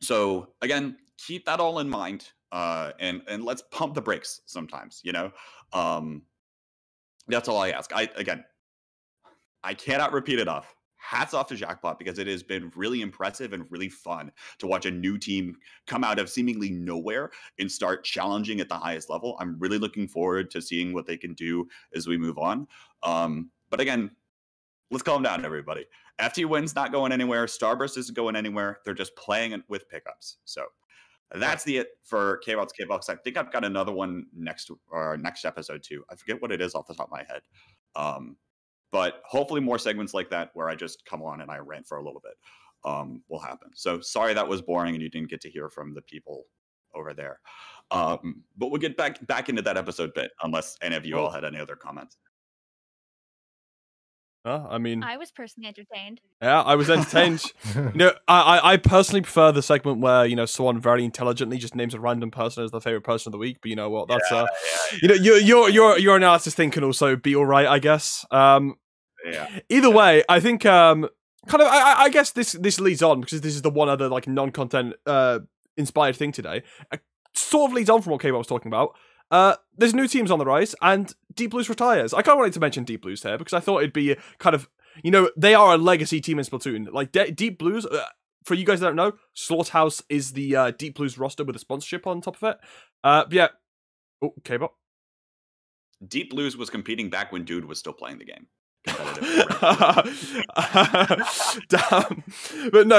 So again, keep that all in mind, and let's pump the brakes sometimes. That's all I ask. I cannot repeat enough. Hats off to Jackpot because it has been really impressive and really fun to watch a new team come out of seemingly nowhere and start challenging at the highest level. I'm really looking forward to seeing what they can do as we move on. But again, let's calm down, everybody. FT Win's not going anywhere. Starburst isn't going anywhere. They're just playing it with pickups. So that's it for Kbot's Kbox. I think I've got another one next episode too. I forget what it is off the top of my head. But hopefully more segments like that where I just come on and I rant for a little bit will happen. So sorry that was boring and you didn't get to hear from the people over there. But we'll get back into that episode bit, unless any of you all had any other comments. I mean, I was personally entertained. Yeah, I was entertained. I personally prefer the segment where someone very intelligently just names a random person as their favorite person of the week. But you know what? That's your analysis thing can also be all right, I guess. Either way, I think I guess this leads on, because this is the one other like non-content inspired thing today. Sort of leads on from what Kbot was talking about. There's new teams on the rise, and Deep Blues retires. I kind of wanted to mention Deep Blues here because I thought it'd be kind of, they are a legacy team in Splatoon. Like Deep Blues, for you guys that don't know, Slaughterhouse is the Deep Blues roster with a sponsorship on top of it. But yeah. Oh, Kbot. Deep Blues was competing back when Dude was still playing the game. Damn.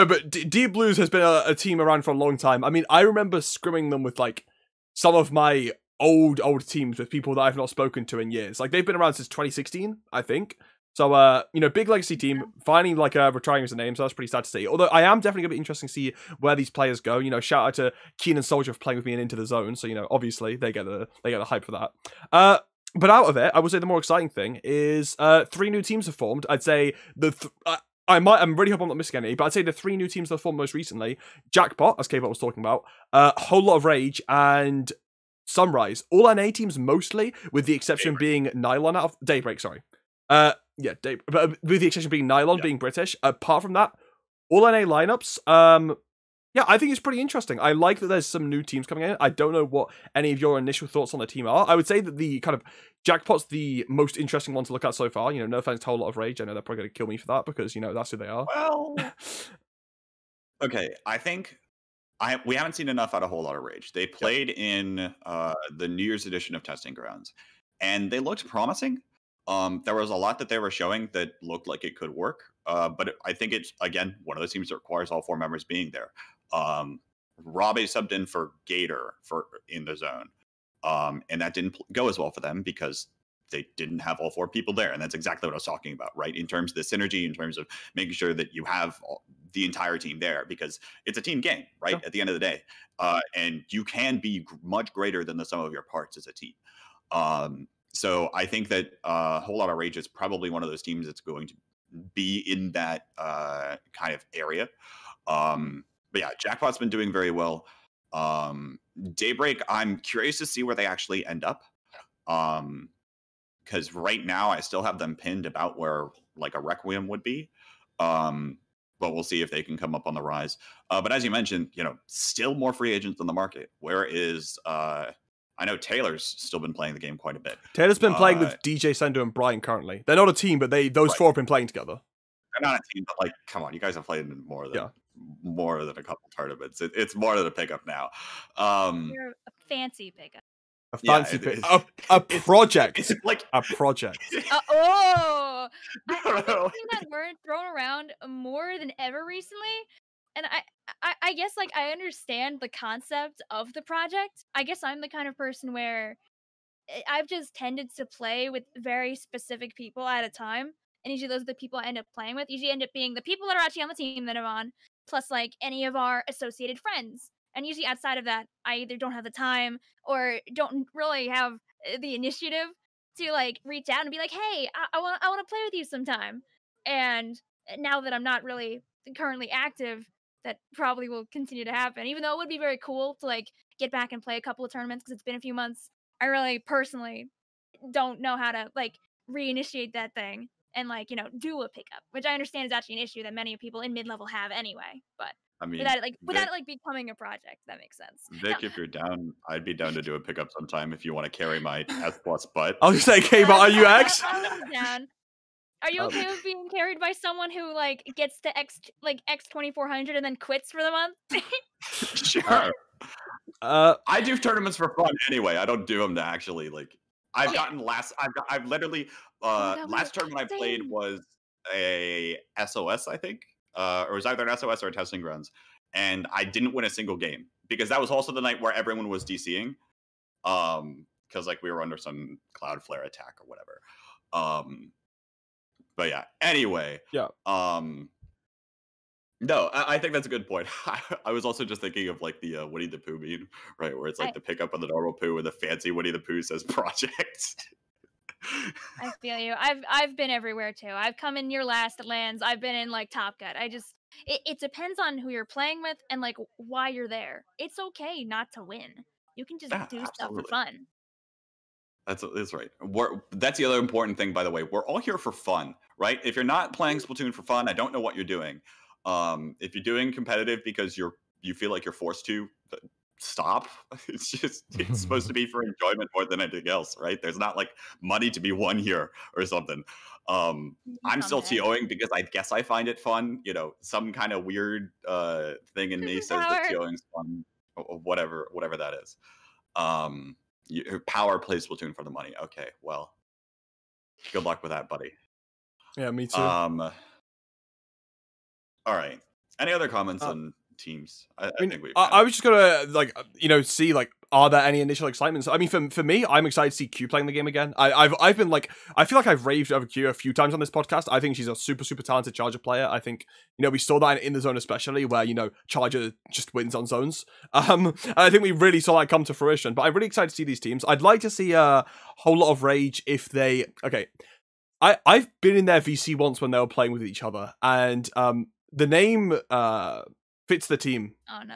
But Deep Blues has been a team around for a long time. I mean, I remember scrimming them with like some of my old teams with people that I've not spoken to in years. Like they've been around since 2016, I think. So big legacy team, finally like retiring as a name, so that's pretty sad to see. Although I am definitely gonna be interesting to see where these players go. Shout out to Keen and Soldier for playing with me in Into the Zone. So obviously they get the hype for that. But out of it, I would say the more exciting thing is 3 new teams have formed. I'd say I'm really hoping I'm not missing any, but I'd say the 3 new teams that have formed most recently: Jackpot, as Kbot was talking about, Whole Lot of Rage, and Sunrise. All NA teams mostly, with the exception being Nylon out of Daybreak. Sorry, but with the exception being Nylon being British. Apart from that, all NA lineups. Yeah, I think it's pretty interesting. I like that there's some new teams coming in. I don't know what any of your initial thoughts on the team are. I would say that the kind of Jackpot's the most interesting one to look at so far. No offense to Whole Lot of Rage. I know they're probably going to kill me for that because, that's who they are. Well, okay. I think we haven't seen enough out of Whole Lot of Rage. They played in the New Year's edition of Testing Grounds, and they looked promising. There was a lot that they were showing that looked like it could work. But I think it's, again, one of those teams that requires all 4 members being there. Rob subbed in for Gator in the zone. And that didn't go as well for them because they didn't have all 4 people there. And that's exactly what I was talking about, right? In terms of the synergy, in terms of making sure that you have the entire team there, because it's a team game, right? At the end of the day. And you can be much greater than the sum of your parts as a team. So I think that Whole Lot of Rage is probably one of those teams that's going to be in that kind of area. But yeah, Jackpot's been doing very well. Daybreak, I'm curious to see where they actually end up. Because right now I still have them pinned about where like a Requiem would be. But we'll see if they can come up on the rise. But as you mentioned, still more free agents in the market. Where is I know Taylor's still been playing the game quite a bit. Taylor's been playing with DJ Sendo and Brian currently. They're not a team, but those 4 have been playing together. They're not a team, but like, come on, you guys have played in more than a couple tournaments. It's more than a pickup now. You're a fancy pickup. A fancy pickup. A project. It's like a project. I've seen that word thrown around more than ever recently. And I guess, like, I understand the concept of the project. I guess I'm the kind of person where I've just tended to play with very specific people at a time. And usually those are the people I end up playing with. Usually end up being the people that are actually on the team that I'm on, plus, like, any of our associated friends. And usually outside of that, I either don't have the time or don't really have the initiative to, like, reach out and be like, hey, I want to play with you sometime. And now that I'm not really currently active, that probably will continue to happen. Even though it would be very cool to, like, get back and play a couple of tournaments because it's been a few months. I really personally don't know how to, like, reinitiate that thing and, like, do a pickup, which I understand is actually an issue that many people in mid-level have anyway. But I mean, without it becoming a project, that makes sense. Vic, if you're down, I'd be down to do a pickup sometime if you want to carry my S+ butt. I was just saying, Kbot, are you X? I'm down. Are you okay with being carried by someone who, like, gets to X 2400 and then quits for the month? Sure. I do tournaments for fun anyway. I don't do them to actually, like. I've literally last tournament I played was a SOS, I think, or it was either an SOS or a Testing Grounds, and I didn't win a single game because that was also the night where everyone was DCing, because like we were under some Cloudflare attack or whatever. But yeah, anyway. Yeah. No, I think that's a good point. I was also just thinking of like the Winnie the Pooh meme, right? Where it's like the pickup of the normal Pooh and the fancy Winnie the Pooh says project. I feel you. I've been everywhere too. I've come in your last lands. I've been in like Top Gun. It depends on who you're playing with and like why you're there. It's okay not to win. You can just do stuff for fun. That's right. That's the other important thing, by the way. We're all here for fun, right? If you're not playing Splatoon for fun, I don't know what you're doing. If you're doing competitive because you feel like you're forced to, stop. It's supposed to be for enjoyment more than anything else, right? There's not like money to be won here or something. I'm still TOing because I guess I find it fun. You know, some kind of weird thing in me says that TOing is fun, or whatever that is. Power plays Splatoon for the money. Okay, well, good luck with that, buddy. Yeah, me too. All right. Any other comments on teams? I think I was just gonna see are there any initial excitements? I mean, for me, I'm excited to see Q playing the game again. I've been I feel like I've raved over Q a few times on this podcast. I think she's a super talented Charger player. I think we saw that in the zone especially, where Charger just wins on zones. And I think we really saw that come to fruition. But I'm really excited to see these teams. I'd like to see a whole lot of rage if they I've been in their VC once when they were playing with each other, and the name fits the team. Oh no.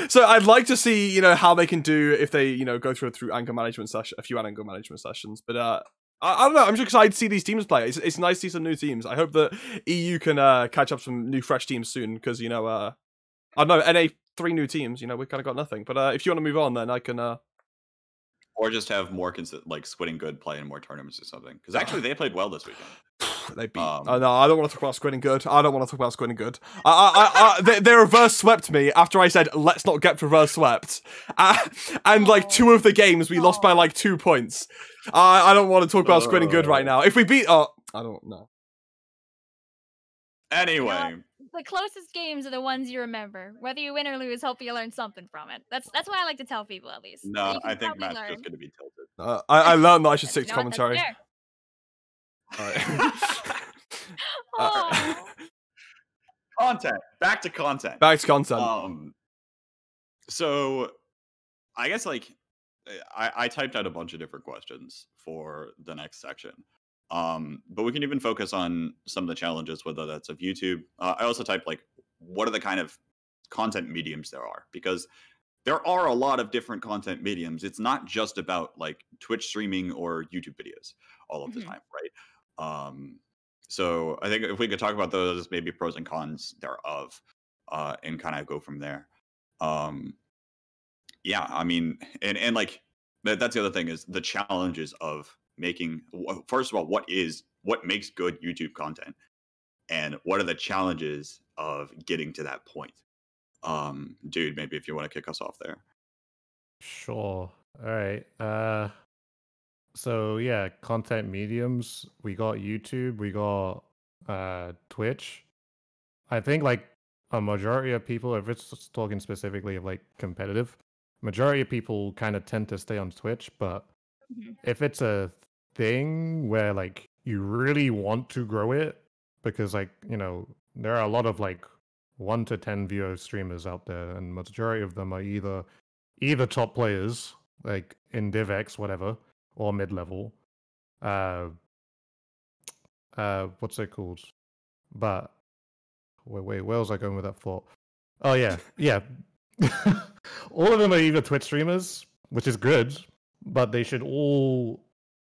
So I'd like to see how they can do if they go through anger management session, a few anger management sessions. But I don't know. I'm just excited to see these teams play. It's nice to see some new teams. I hope that EU can catch up some new fresh teams soon, because I don't know, NA 3 new teams. We kind of got nothing. But if you want to move on, then I can. Or just have more Squid and Good play in more tournaments or something. Because actually, they played well this weekend. They beat. No, I don't want to talk about Squid and Good. I don't want to talk about Squid and Good. They reverse swept me after I said let's not get reverse swept, and two of the games we lost by 2 points. I don't want to talk about Squid and Good right now. If we beat, I don't know. Anyway, the closest games are the ones you remember. Whether you win or lose, hope you learn something from it. That's what I like to tell people, at least. No, I think Matt's just going to be tilted. I learned that I should stick to commentary. All right. Content. Back to content. So I guess I typed out a bunch of different questions for the next section. But we can even focus on some of the challenges, whether that's of YouTube. I also typed what are the kind of content mediums there are, because there are a lot of different content mediums. It's not just about Twitch streaming or YouTube videos all of the time, right? So I think if we could talk about those, maybe pros and cons thereof, and kind of go from there. Yeah, I mean, and that's the other thing, is the challenges of making, first of all, what makes good YouTube content, and what are the challenges of getting to that point? Dude, maybe if you want to kick us off there. Sure. All right. So yeah, content mediums. We got YouTube. We got Twitch. I think a majority of people, if it's talking specifically of competitive, majority of people kind of tend to stay on Twitch. But if it's a thing where you really want to grow it, because there are a lot of 1 to 10 viewer streamers out there, and majority of them are either top players in DivX, whatever, or mid-level. What's it called? But wait, where was I going with that thought? Oh yeah. All of them are either Twitch streamers, which is good, but they should all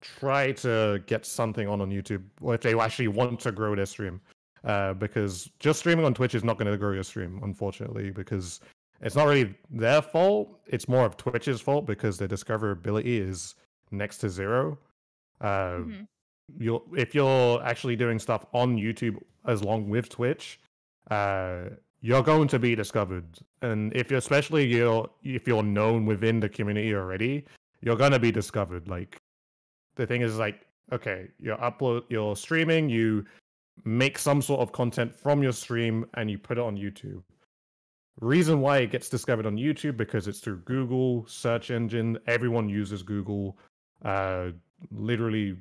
try to get something on YouTube, or if they actually want to grow their stream. Because just streaming on Twitch is not going to grow your stream, unfortunately, because it's not really their fault. It's more of Twitch's fault, because their discoverability is next to zero. If you're actually doing stuff on YouTube along with Twitch, you're going to be discovered. And if you're known within the community already, you're going to be discovered. The thing is okay, you're streaming, you make some sort of content from your stream, and you put it on YouTube. Reason why it gets discovered on YouTube, because it's through Google search engine. Everyone uses Google. Literally,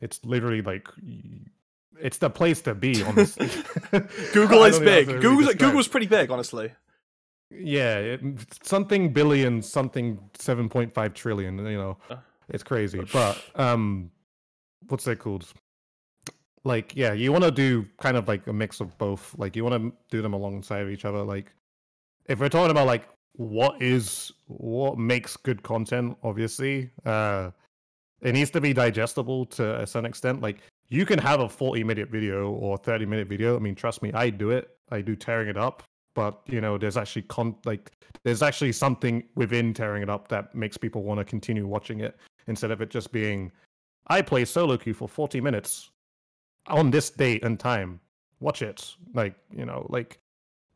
it's literally like it's the place to be. Honestly, Google I is don't know how big. to really describe Google's it. pretty big, honestly. Yeah, something billion, something 7.5 trillion. You know, it's crazy. But what's that called? Like, yeah, you want to do kind of like a mix of both. Like, you want to do them alongside each other. Like, if we're talking about like what makes good content, obviously, it needs to be digestible to a certain extent. Like, you can have a 40-minute video or 30-minute video. I mean, trust me, I do it. I do tearing it up. But you know, there's actually there's actually something within tearing it up that makes people want to continue watching it instead of it just being, I play solo queue for 40 minutes on this date and time. Watch it. Like, you know, like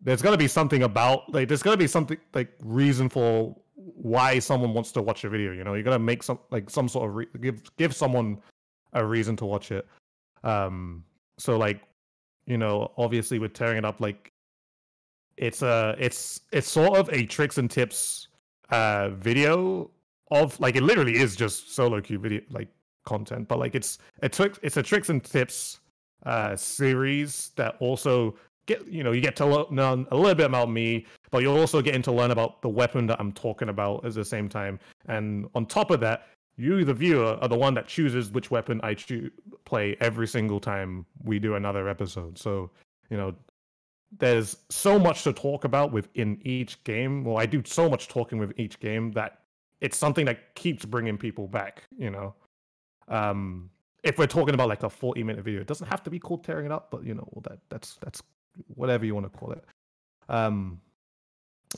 there's got to be something about there's got to be something like reason for why someone wants to watch a video. You know, you got to make some sort of give someone a reason to watch it. So like, you know, obviously with tearing it up, like it's sort of a tricks and tips video of like, it literally is just solo queue video like content, but like it's a tricks and tips series that also you get to learn a little bit about me, but you're also getting to learn about the weapon that I'm talking about at the same time. And on top of that, you, the viewer, are the one that chooses which weapon I play every single time we do another episode. So, you know, there's so much to talk about within each game. Well, I do so much talking with each game that it's something that keeps bringing people back, you know. If we're talking about like a 40-minute video, it doesn't have to be called tearing it up, but you know, that's whatever you want to call it.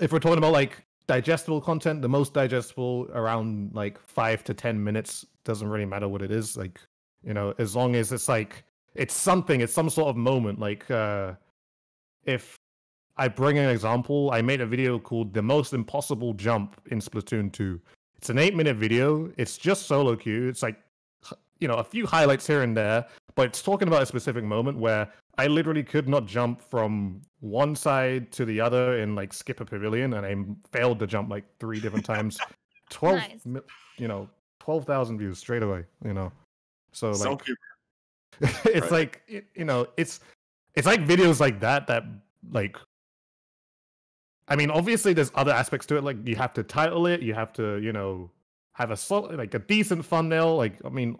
If we're talking about like digestible content, the most digestible around like 5 to 10 minutes, doesn't really matter what it is. Like, you know, as long as it's like it's some sort of moment. Like if I bring an example, I made a video called "The Most Impossible Jump in Splatoon 2." It's an 8-minute video. It's just solo queue. It's like, you know, a few highlights here and there, but it's talking about a specific moment where I literally could not jump from one side to the other and like skip a pavilion, and I failed to jump like 3 different times. 12,000 views straight away, you know. So like, it's like, you know, it's like videos like that like, I mean, obviously there's other aspects to it. Like, you have to title it, you have to, you know, have a decent thumbnail. Like, I mean,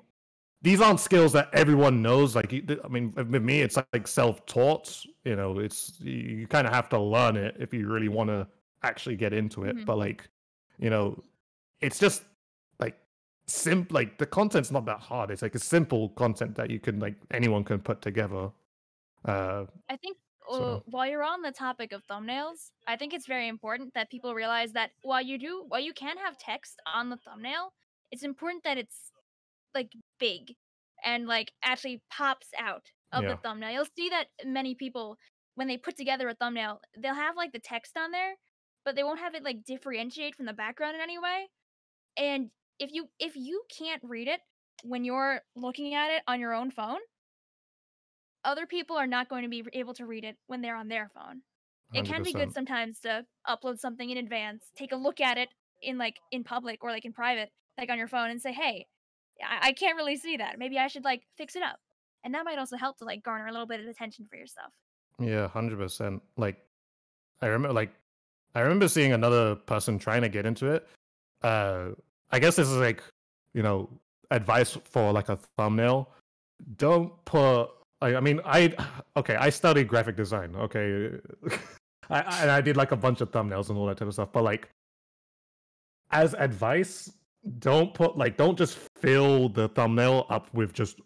these aren't skills that everyone knows. Like, I mean, with me, it's like self-taught. You know, you kind of have to learn it if you really want to actually get into it. Mm-hmm. But like, you know, it's just like like the content's not that hard. It's like a simple content that anyone can put together. I think while you're on the topic of thumbnails, I think it's very important that people realize that while you can have text on the thumbnail, it's important that it's like big and like actually pops out of the thumbnail. You'll see that many people, when they put together a thumbnail, they'll have like the text on there, but they won't have it like differentiate from the background in any way. And if you can't read it when you're looking at it on your own phone, other people are not going to be able to read it when they're on their phone. 100%. It can be good sometimes to upload something in advance, take a look at it in public or like in private, like on your phone, and say, hey, I can't really see that. Maybe I should like fix it up. And that might also help to like garner a little bit of attention for yourself. Yeah, 100%. Like, I remember seeing another person trying to get into it. I guess this is like, you know, advice for like a thumbnail. Don't put. I studied graphic design. Okay, I did like a bunch of thumbnails and all that type of stuff. But like, as advice, don't just fill the thumbnail up with just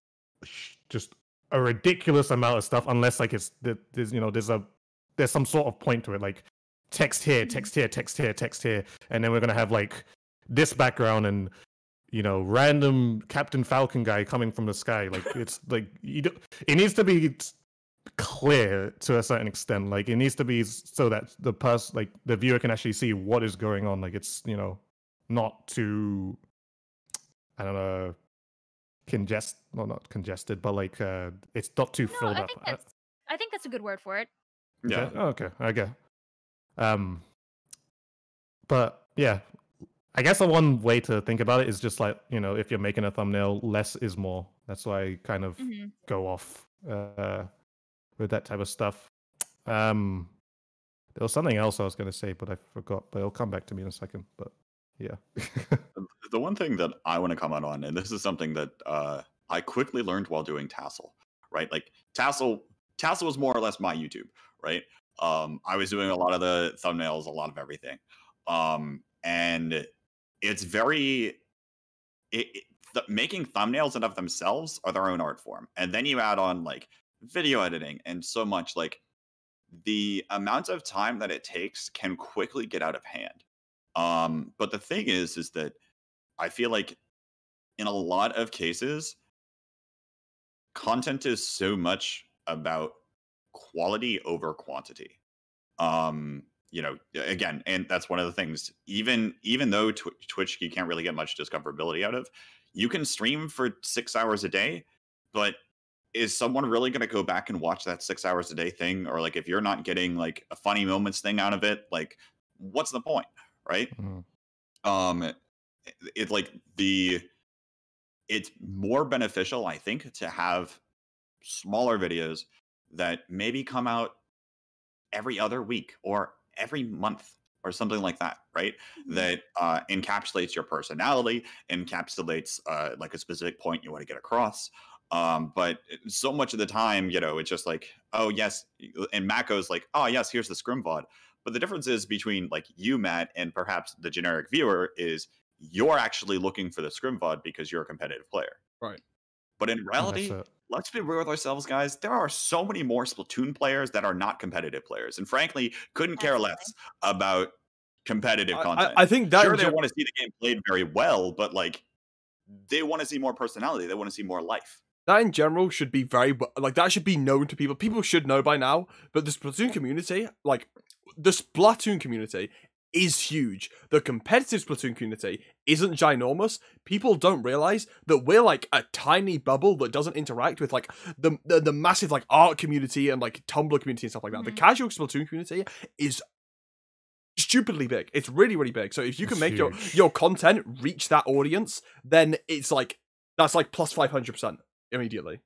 a ridiculous amount of stuff unless like there's some sort of point to it, like text here, text here, text here, text here, and then we're gonna have like this background and, you know, random Captain Falcon guy coming from the sky. Like, it's like it needs to be clear to a certain extent. Like, it needs to be so that the viewer can actually see what is going on. Like, it's, you know, not too, I don't know, not congested, but like it's not too filled up. I think that's a good word for it. Yeah. Okay. But yeah, I guess the one way to think about it is just like, if you're making a thumbnail, less is more. That's why I kind of go off with that type of stuff. There was something else I was going to say, but I forgot. But it'll come back to me in a second. But yeah. The one thing that I want to comment on, and this is something that I quickly learned while doing Tassel, right? Like Tassel was more or less my YouTube, right? I was doing a lot of the thumbnails, a lot of everything, and it's very making thumbnails in of themselves are their own art form, and then you add on like video editing and so much, like the amount of time that it takes can quickly get out of hand. But the thing is that I feel like in a lot of cases, content is so much about quality over quantity. Again, and that's one of the things. Even though Twitch you can't really get much discoverability out of, you can stream for 6 hours a day, but is someone really going to go back and watch that 6 hours a day thing? Or like, if you're not getting like a funny moments thing out of it, like, what's the point, right? It's like it's more beneficial, I think, to have smaller videos that maybe come out every other week or every month or something like that, right? That encapsulates your personality, encapsulates like a specific point you want to get across. But so much of the time, it's just like, oh yes, and Matt goes like, oh yes, here's the scrim VOD. But the difference is between like you, Matt, and perhaps the generic viewer is you're actually looking for the scrim VOD because you're a competitive player. Right. But in reality, let's be real with ourselves, guys. There are so many more Splatoon players that are not competitive players, and frankly, couldn't care less about competitive content. I think that sure they want to see the game played very well, but like they want to see more personality. They want to see more life. That in general should be that should be known to people. People should know by now. But the Splatoon community, is huge. The competitive Splatoon community isn't ginormous. People don't realize that we're like a tiny bubble that doesn't interact with like the massive like art community and like Tumblr community and stuff like that. The casual Splatoon community is stupidly big. It's really, really big. So if you can make your content reach that audience, then it's like that's like plus 500% immediately.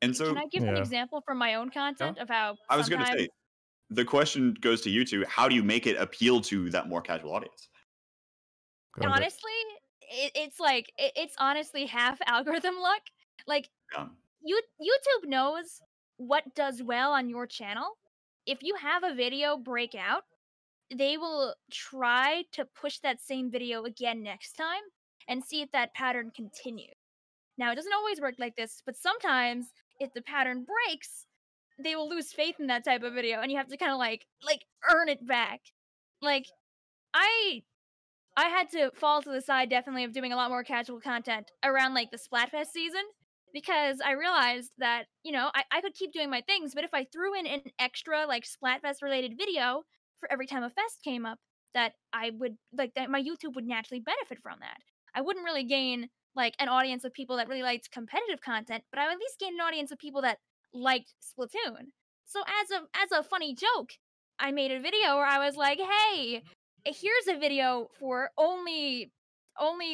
And so, can I give an example from my own content of how I was going to say, the question goes to you two. How do you make it appeal to that more casual audience? Honestly, it's honestly half algorithm luck. Like, YouTube knows what does well on your channel. If you have a video break out, they will try to push that same video again next time and see if that pattern continues. Now, it doesn't always work like this, but sometimes if the pattern breaks, they will lose faith in that type of video, and you have to kind of like earn it back. Like, I had to fall to the side definitely of doing a lot more casual content around like the Splatfest season, because I realized that, I could keep doing my things, but if I threw in an extra like Splatfest related video for every time a fest came up, that I would that my YouTube would naturally benefit from that. I wouldn't really gain like an audience of people that really liked competitive content, but I would at least gain an audience of people that liked Splatoon. So as a funny joke, I made a video where I was like, hey, here's a video for only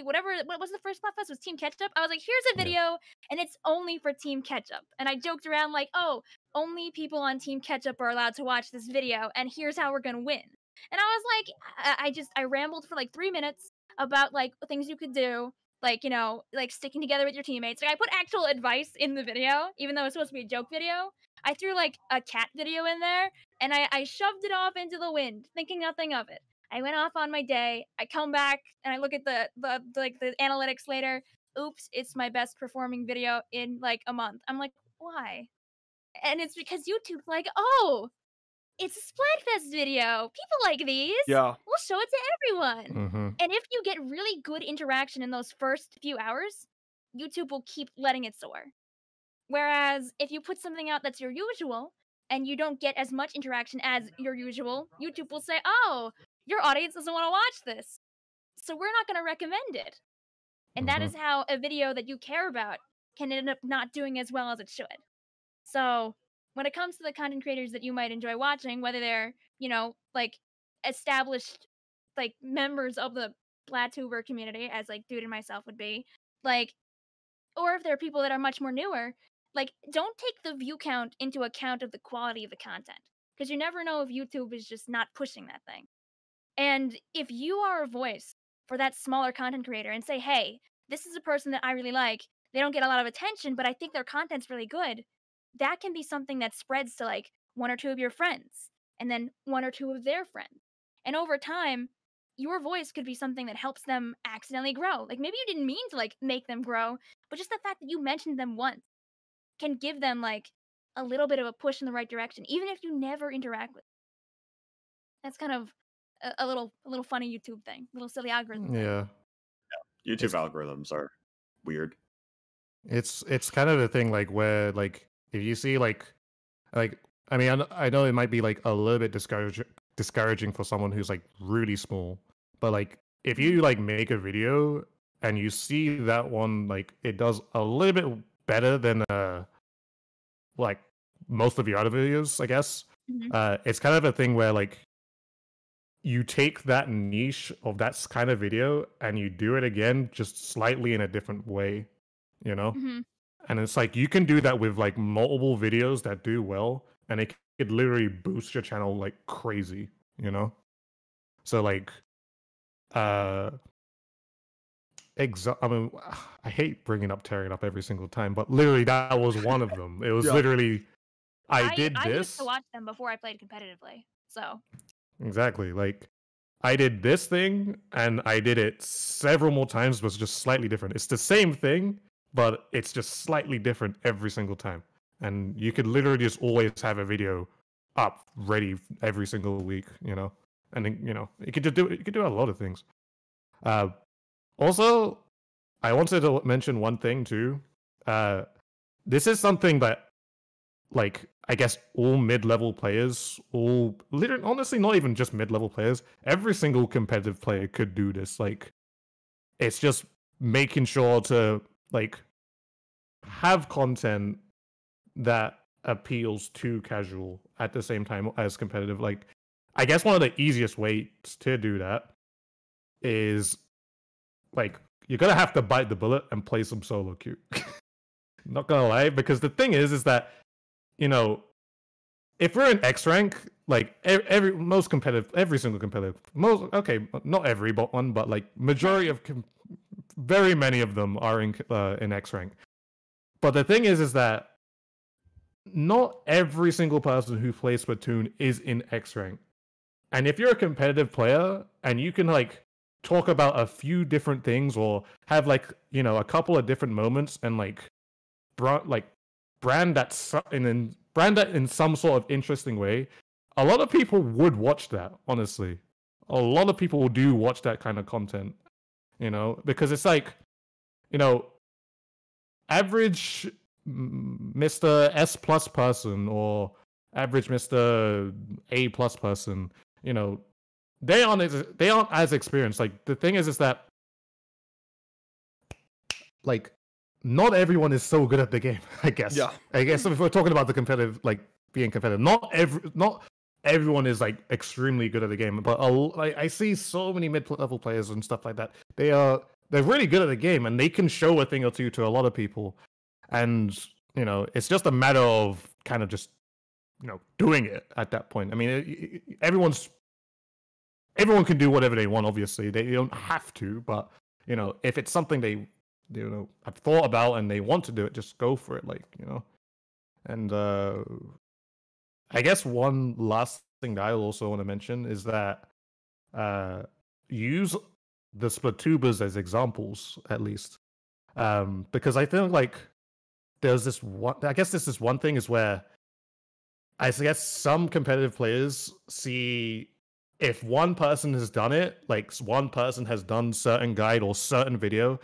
whatever, what was the first Splatfest? Was Team Ketchup? I was like, here's a video and it's only for Team Ketchup. And I joked around like, oh, only people on Team Ketchup are allowed to watch this video, and here's how we're gonna win. And I was like, I rambled for like 3 minutes about like things you could do, like, like sticking together with your teammates. Like, I put actual advice in the video, even though it's supposed to be a joke video. I threw like a cat video in there, and I shoved it off into the wind, thinking nothing of it. I went off on my day. I come back and I look at the analytics later. Oops, it's my best performing video in like a month. I'm like, why? And it's because YouTube's like, oh, it's a Splatfest video. People like these. Yeah. We'll show it to everyone. And if you get really good interaction in those first few hours, YouTube will keep letting it soar. Whereas if you put something out that's your usual and you don't get as much interaction as your usual, YouTube will say, oh, your audience doesn't want to watch this, so we're not going to recommend it. And that is how a video that you care about can end up not doing as well as it should. So when it comes to the content creators that you might enjoy watching, whether they're, like established like members of the Splatuber community, as like Dude and myself would be, like, or if there are people that are much more newer, like, don't take the view count into account of the quality of the content, because you never know if YouTube is just not pushing that thing. And if you are a voice for that smaller content creator and say, hey, this is a person that I really like, they don't get a lot of attention, but I think their content's really good, that can be something that spreads to like one or two of your friends, and then one or two of their friends. And over time, your voice could be something that helps them accidentally grow. Like maybe you didn't mean to like make them grow, but just the fact that you mentioned them once can give them like a little bit of a push in the right direction, even if you never interact with them. That's kind of a little funny YouTube thing, little silly algorithm thing. Yeah. YouTube algorithms are weird. It's kind of the thing like where like if you see like I mean I know it might be like a little bit discouraging for someone who's like really small, but like if you like make a video and you see that one like it does a little bit better than like most of your other videos, I guess. It's kind of a thing where like you take that niche of that kind of video and you do it again just slightly in a different way, you know? And it's like you can do that with like multiple videos that do well, and it could literally boost your channel like crazy, you know? So like I mean, I hate bringing up tearing up every single time, but literally that was one of them. It was literally I did this. I used to watch them before I played competitively, so exactly like I did this thing and I did it several more times, but it's just slightly different. It's the same thing, but it's just slightly different every single time. And you could literally just always have a video up ready every single week, you know? And then, you know, you could do a lot of things. Also, I wanted to mention one thing too. This is something that, like, I guess all mid-level players, literally, honestly, not even just mid-level players, every single competitive player could do this. Like, it's just making sure to, like, have content that appeals to casual at the same time as competitive. Like, I guess one of the easiest ways to do that is, like, you're gonna have to bite the bullet and play some solo queue. Not gonna lie, because the thing is that, you know, if we're in X rank, like every single competitive, not every but one, but like majority of, very many of them are in X rank. But the thing is that not every single person who plays Splatoon is in X rank. And if you're a competitive player and you can like talk about a few different things or have like, you know, a couple of different moments and like brand that in some sort of interesting way, a lot of people would watch that, honestly. A lot of people do watch that kind of content, you know, because it's like, you know, average Mr. S+ person or average Mr. A+ person, you know, they aren't as experienced. Like, the thing is that, like, not everyone is so good at the game, I guess. Yeah. I guess if we're talking about the competitive, like, being competitive, not everyone is, like, extremely good at the game. But I see so many mid-level players and stuff like that. They're really good at the game, and they can show a thing or two to a lot of people. And, you know, it's just a matter of kind of just, you know, doing it at that point. I mean, everyone can do whatever they want, obviously. They don't have to, but, you know, if it's something they, you know, have thought about and they want to do it, just go for it, like, you know. And I guess one last thing that I also want to mention is that use the Splatubers as examples, at least. Because I think, like, there's this one, I guess this is one thing is where I guess some competitive players see if one person has done it, like one person has done certain guide or certain video,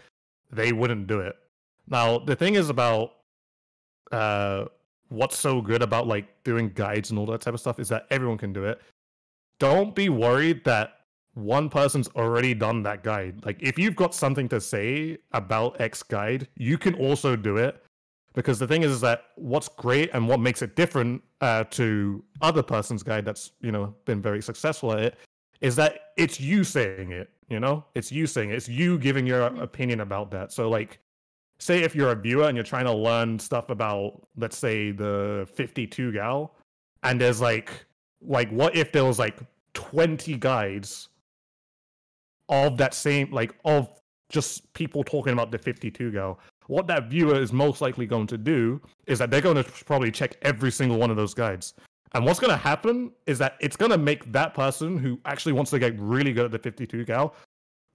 they wouldn't do it. Now, the thing is about what's so good about like doing guides and all that type of stuff is that everyone can do it. Don't be worried that one person's already done that guide. Like, if you've got something to say about X guide, you can also do it. Because the thing is that what's great and what makes it different to other person's guide that's, you know, been very successful at it is that it's you saying it, you know? It's you saying it. It's you giving your opinion about that. So, like, say if you're a viewer and you're trying to learn stuff about, let's say, the 52 gal, and there's like what if there was like 20 guides of that same, like, of just people talking about the 52 gal? What that viewer is most likely going to do is that they're going to probably check every single one of those guides. And what's going to happen is that it's going to make that person who actually wants to get really good at the 52 gal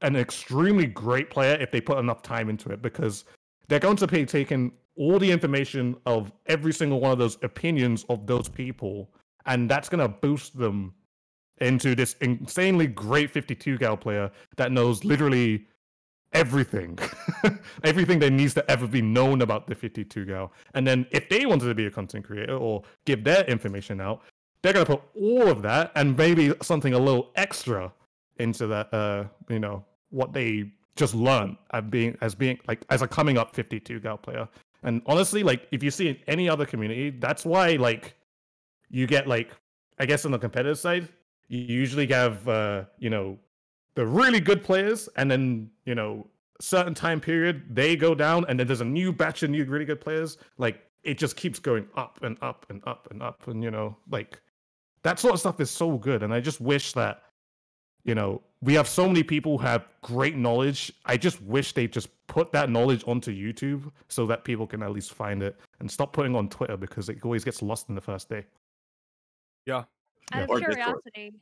an extremely great player if they put enough time into it, because they're going to be taking all the information of every single one of those opinions of those people, and that's going to boost them into this insanely great 52 gal player that knows literally everything. Everything that needs to ever be known about the 52 gal. And then if they wanted to be a content creator or give their information out, they're going to put all of that and maybe something a little extra into that, you know, what they just learned as being like as a coming up 52 gal player. And honestly, like, if you see in any other community, that's why, like, you get, like, I guess on the competitive side, you usually have you know, the really good players, and then, you know, certain time period they go down, and then there's a new batch of new really good players. Like, it just keeps going up and up and up and up, and, you know, like, that sort of stuff is so good. And I just wish that, you know, we have so many people who have great knowledge. I just wish they just put that knowledge onto YouTube so that people can at least find it, and stop putting on Twitter because it always gets lost in the first day. Yeah. Out of Or Discord. curiosity,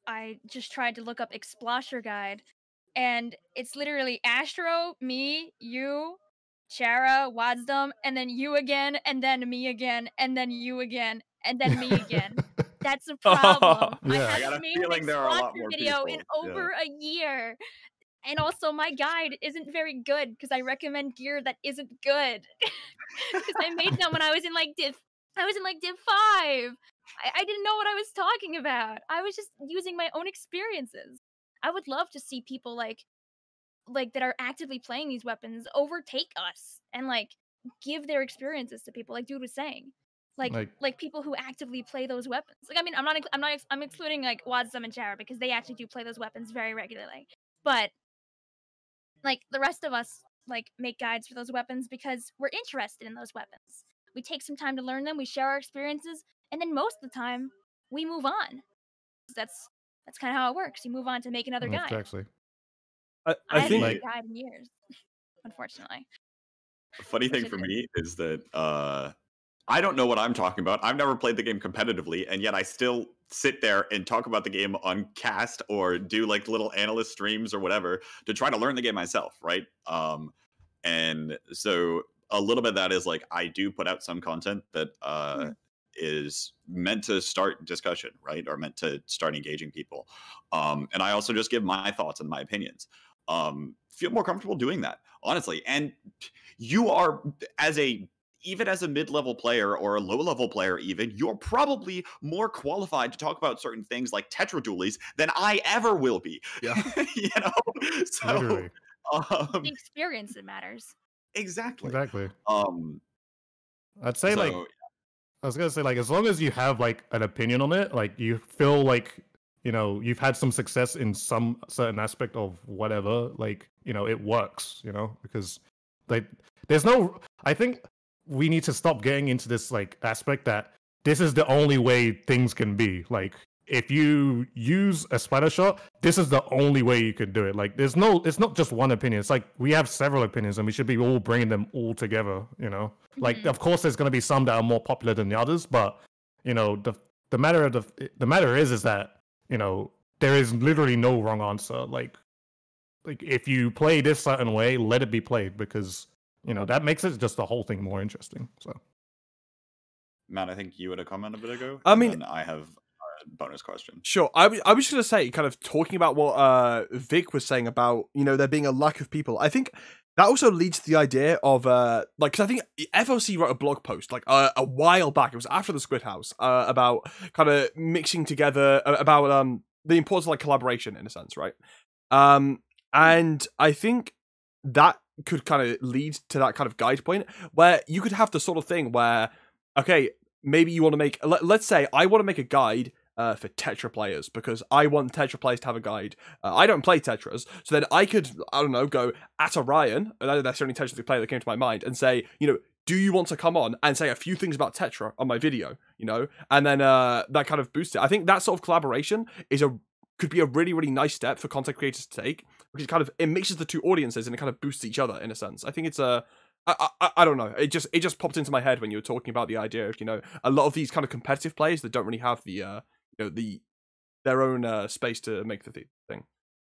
I just tried to look up Explosher Guide, and it's literally Astro, me, you, Chara, Wadsdom, and then you again, and then me again, and then you again, and then me again. That's a problem. Yeah. I I got a haven't made feeling an there are a lot Exploser more video in people. Yeah. over a year. And also, my guide isn't very good because I recommend gear that isn't good. Because I made them when I was in like Div 5. I didn't know what I was talking about. I was just using my own experiences. I would love to see people like that are actively playing these weapons overtake us and like give their experiences to people, like Dude was saying. Like people who actively play those weapons. Like, I mean, I'm excluding like Wadsum and Chara because they actually do play those weapons very regularly. But like the rest of us like make guides for those weapons because we're interested in those weapons. We take some time to learn them, we share our experiences, and then most of the time we move on. That's kind of how it works. You move on to make another guide. Exactly. I I haven't think made a guide in years, unfortunately. Funny thing for me is that I don't know what I'm talking about. I've never played the game competitively, and yet I still sit there and talk about the game on cast or do like little analyst streams or whatever to try to learn the game myself, right? And so a little bit of that is like I do put out some content that is meant to start discussion, right? Or meant to start engaging people. And I also just give my thoughts and my opinions. Feel more comfortable doing that, honestly. And you are, even as a mid-level player or a low-level player even, you're probably more qualified to talk about certain things like Tetra dualies than I ever will be. Yeah. You know? So, Literally. The experience that matters. Exactly. I'd say, So, like, I was gonna say, like, as long as you have like an opinion on it, like you feel like, you know, you've had some success in some certain aspect of whatever, like, you know, it works, you know, because like there's no, I think we need to stop getting into this like aspect that this is the only way things can be. Like, if you use a splatter shot, this is the only way you could do it. Like, it's not just one opinion. It's like we have several opinions and we should be all bringing them all together, you know? Like, of course, there's going to be some that are more popular than the others, but, you know, the matter is that, you know, there is literally no wrong answer. Like if you play this certain way, let it be played, because, you know, that makes it just the whole thing more interesting. So, Matt, I think you had a comment a bit ago. I mean, and I have a bonus question. Sure. I was just going to say, kind of talking about what Vic was saying about, you know, there being a lack of people. I think that also leads to the idea of, like, because I think FOC wrote a blog post, like, a while back. It was after the Squid House, about kind of mixing together, about the importance of, like, collaboration, in a sense, right? And I think that could kind of lead to that kind of guide point, where you could have the sort of thing where, okay, maybe you want to make, let's say I want to make a guide for Tetra players, because I want Tetra players to have a guide. I don't play Tetras, so then I could, I don't know, go at Orion, and that's the only Tetris player that came to my mind, and say, do you want to come on and say a few things about Tetra on my video, and then that kind of boosts it. I think that sort of collaboration could be a really, really nice step for content creators to take, because it mixes the two audiences and it kind of boosts each other in a sense. I think it's I don't know. It just popped into my head when you were talking about the idea of, a lot of these kind of competitive players that don't really have the their own space to make the thing.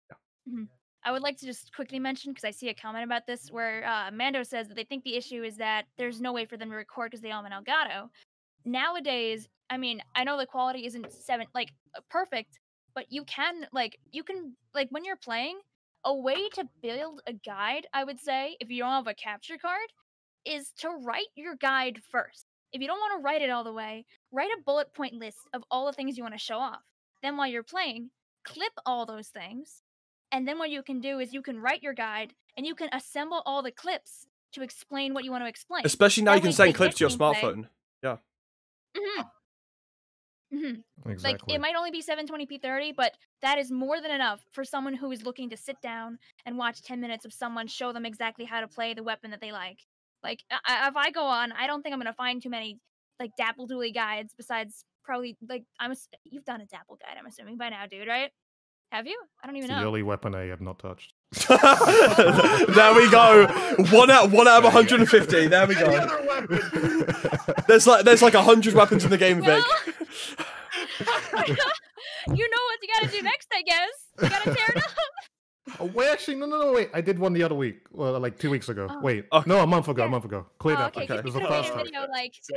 Yeah. I would like to just quickly mention, because I see a comment about this where Mando says that they think the issue is that there's no way for them to record because they all have an Elgato. Nowadays, I mean, I know the quality isn't perfect, but you can when you're playing, a way to build a guide, I would say, if you don't have a capture card, is to write your guide first. If you don't want to write it all the way, write a bullet point list of all the things you want to show off. Then while you're playing, clip all those things. And then what you can do is you can write your guide and you can assemble all the clips to explain what you want to explain. Especially now that you can send clips to your smartphone. Yeah. Exactly. Like, it might only be 720p 30, but that is more than enough for someone who is looking to sit down and watch 10 minutes of someone show them exactly how to play the weapon that they like. Like, if I go on, I don't think I'm going to find too many, Dapple Dooley guides besides probably, you've done a Dapple guide, I'm assuming, by now, dude, right? Have you? I don't even know. The only weapon I have not touched. There we go. One out of 150. There we go. There's like 100 weapons in the game, Vic. You know what you gotta do next, I guess. You gotta tear it up. Oh, wait, actually, no, wait. I did one the other week. Well, like 2 weeks ago. Oh. Wait, Okay. no, a month ago. Cleared up. Okay, There's a you fast made a track. video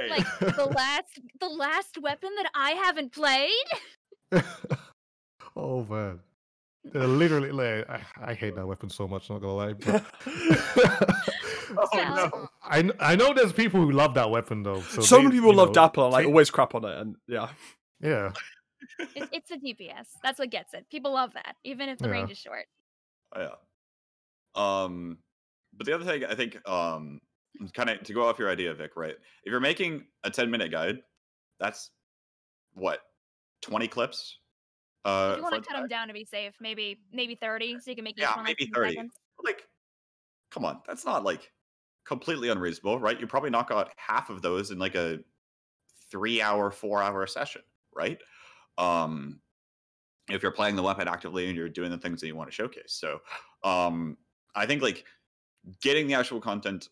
like the last weapon that I haven't played. Oh man, literally, I hate that weapon so much. Not gonna lie. But... no. I know there's people who love that weapon though. So many people love Dapple and always crap on it, and yeah. It's a DPS. That's what gets it. People love that, even if the range is short. Yeah. But the other thing I think, kind of to go off your idea, Vic, right? If you're making a 10-minute guide, that's what, 20 clips? If you want to cut them down to be safe, maybe 30, so you can make each one maybe 30. seconds. Like, come on, that's not completely unreasonable, right? You probably knock out half of those in a 3-hour, 4-hour session, right? If you're playing the weapon actively and you're doing the things that you want to showcase. So I think getting the actual content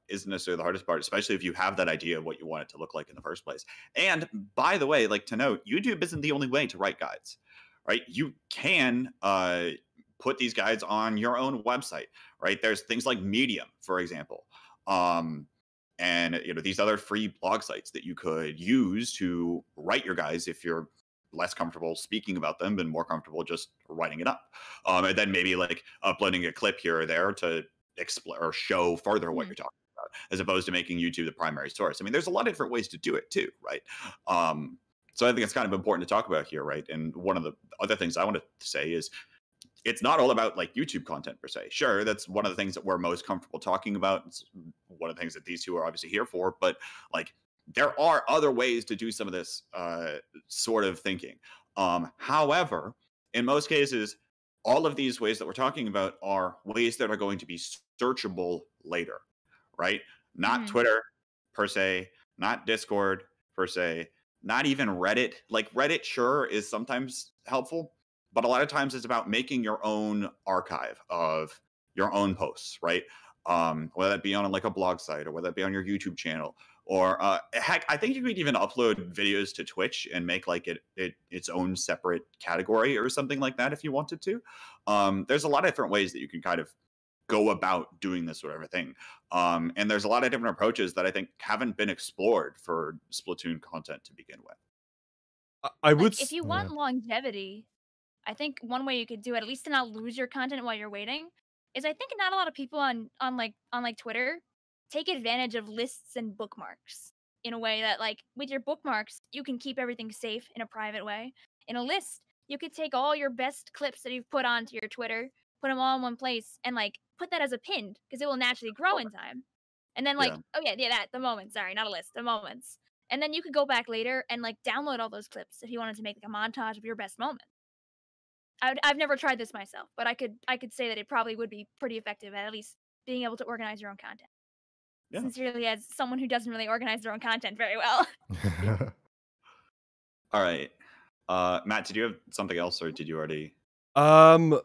isn't necessarily the hardest part, especially if you have that idea of what you want it to look like in the first place. And by the way, to note, YouTube isn't the only way to write guides, right? You can put these guides on your own website, right? There's things like Medium, for example. And these other free blog sites that you could use to write your guides if you're less comfortable speaking about them and more comfortable just writing it up. And then maybe uploading a clip here or there to explain or show further what you're talking about, as opposed to making YouTube the primary source. I mean, there's a lot of different ways to do it too, right? So I think it's kind of important to talk about here, right? And one of the other things I want to say is it's not all about YouTube content per se. Sure, that's one of the things that we're most comfortable talking about. It's one of the things that these two are obviously here for, but there are other ways to do some of this sort of thinking. However, in most cases, all of these ways that we're talking about are ways that are going to be searchable later, right? Not Twitter per se, not Discord per se, not even Reddit. Reddit, sure, is sometimes helpful, but a lot of times it's about making your own archive of your own posts, right? Whether that be on a blog site or whether that be on your YouTube channel. Or heck, I think you could even upload videos to Twitch and make its own separate category or something like that if you wanted to. There's a lot of different ways that you can kind of go about doing this sort of thing. And there's a lot of different approaches that I think haven't been explored for Splatoon content to begin with. I would. If you want longevity, I think one way you could do it, at least to not lose your content while you're waiting, is I think not a lot of people on Twitter take advantage of lists and bookmarks in a way that with your bookmarks, you can keep everything safe in a private way. In a list, you could take all your best clips that you've put onto your Twitter, put them all in one place, and put that as a pinned because it will naturally grow in time. And then the moments, sorry, not a list, the moments. And then you could go back later and like download all those clips if you wanted to make like a montage of your best moment. I've never tried this myself, but I could say that it probably would be pretty effective at least being able to organize your own content. Yeah. Sincerely, as someone who doesn't really organize their own content very well. All right. Matt, did you have something else, or did you already? I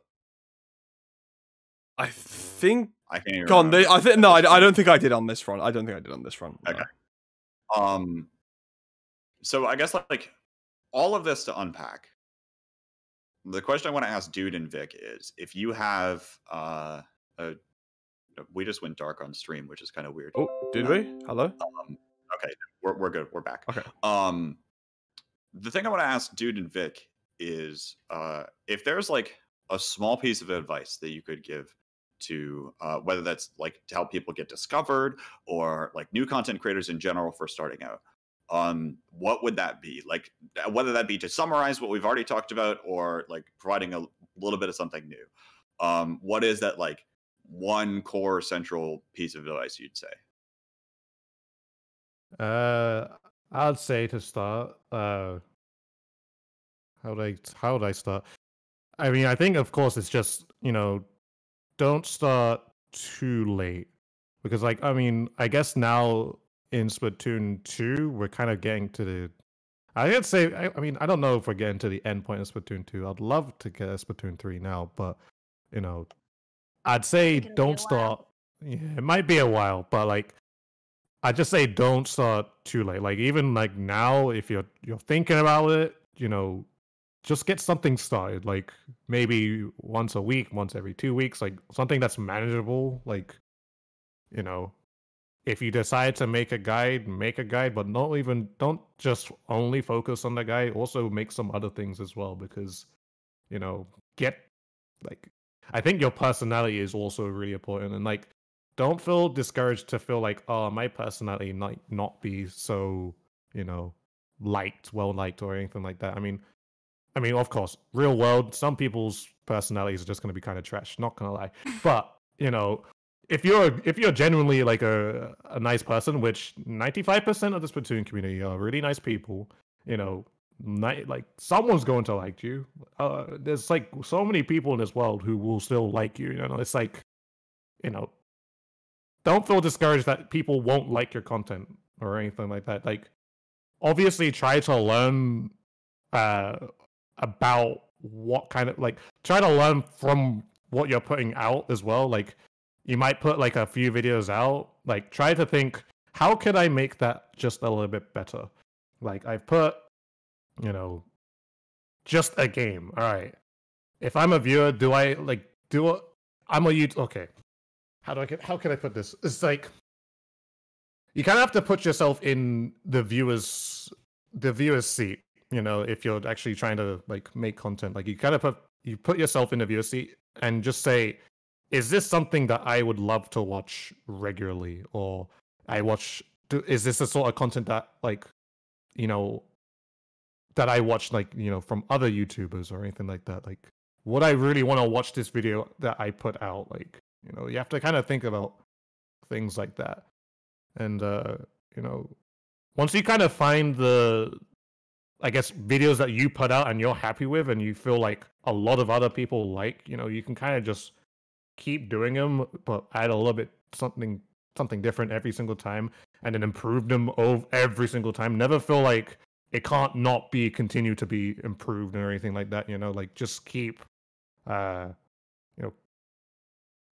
think. I can't even Go on. remember I think at no. this I point. don't think I did on this front. I don't think I did on this front. No. Okay. So I guess like all of this to unpack. The question I want to ask Dude and Vic is, if you have we just went dark on stream, which is kind of weird. Oh, did we? Hello? Okay, we're good. We're back. Okay. The thing I want to ask Dude and Vic is, if there's like a small piece of advice that you could give to whether that's like to help people get discovered or like new content creators in general for starting out, what would that be? Like, whether that be to summarize what we've already talked about or like providing a little bit of something new. What is that like one core central piece of advice you'd say? I'd say to start, how would I start? I mean, I think of course it's just, don't start too late, because like, I mean, I guess now in Splatoon 2 we're kind of getting to the, I'd say, I mean, I don't know if we're getting to the end point of Splatoon 2. I'd love to get a Splatoon 3 now, but I'd say don't start. Yeah, it might be a while, but like, I just say don't start too late. Like, even like now, if you're thinking about it, just get something started. Like maybe once a week, once every 2 weeks, like something that's manageable. Like, if you decide to make a guide, but don't just only focus on the guide. Also make some other things as well, because I think your personality is also really important, and like, don't feel discouraged to feel like, oh, my personality might not be so, well liked or anything like that. I mean, of course, real world, some people's personalities are just going to be kind of trash, not going to lie. But, if you're genuinely like a nice person, which 95% of the Splatoon community are really nice people, like someone's going to like you. There's like so many people in this world who will still like you. It's like, don't feel discouraged that people won't like your content or anything like that. Like, obviously, try to learn about what kind of, like, try to learn from what you're putting out as well. Like, you might put like a few videos out. Like, try to think, how could I make that just a little bit better? Like, I've put, just a game. All right. If I'm a viewer, I'm a YouTube. Okay. How can I put this? It's like, you kind of have to put yourself in the viewer's seat. If you're actually trying to like make content, like you put yourself in the viewer's seat and just say, is this something that I would love to watch regularly, or is this the sort of content that like, that I watch, like, from other YouTubers or anything like that? Like, would I really want to watch this video that I put out? Like, you have to kind of think about things like that. And, once you kind of find the, I guess, videos that you put out and you're happy with, and you feel like a lot of other people like, you can kind of just keep doing them, but add a little bit something different every single time, and then improve them every single time. Never feel like it can't not continue to be improved or anything like that. Like, just keep,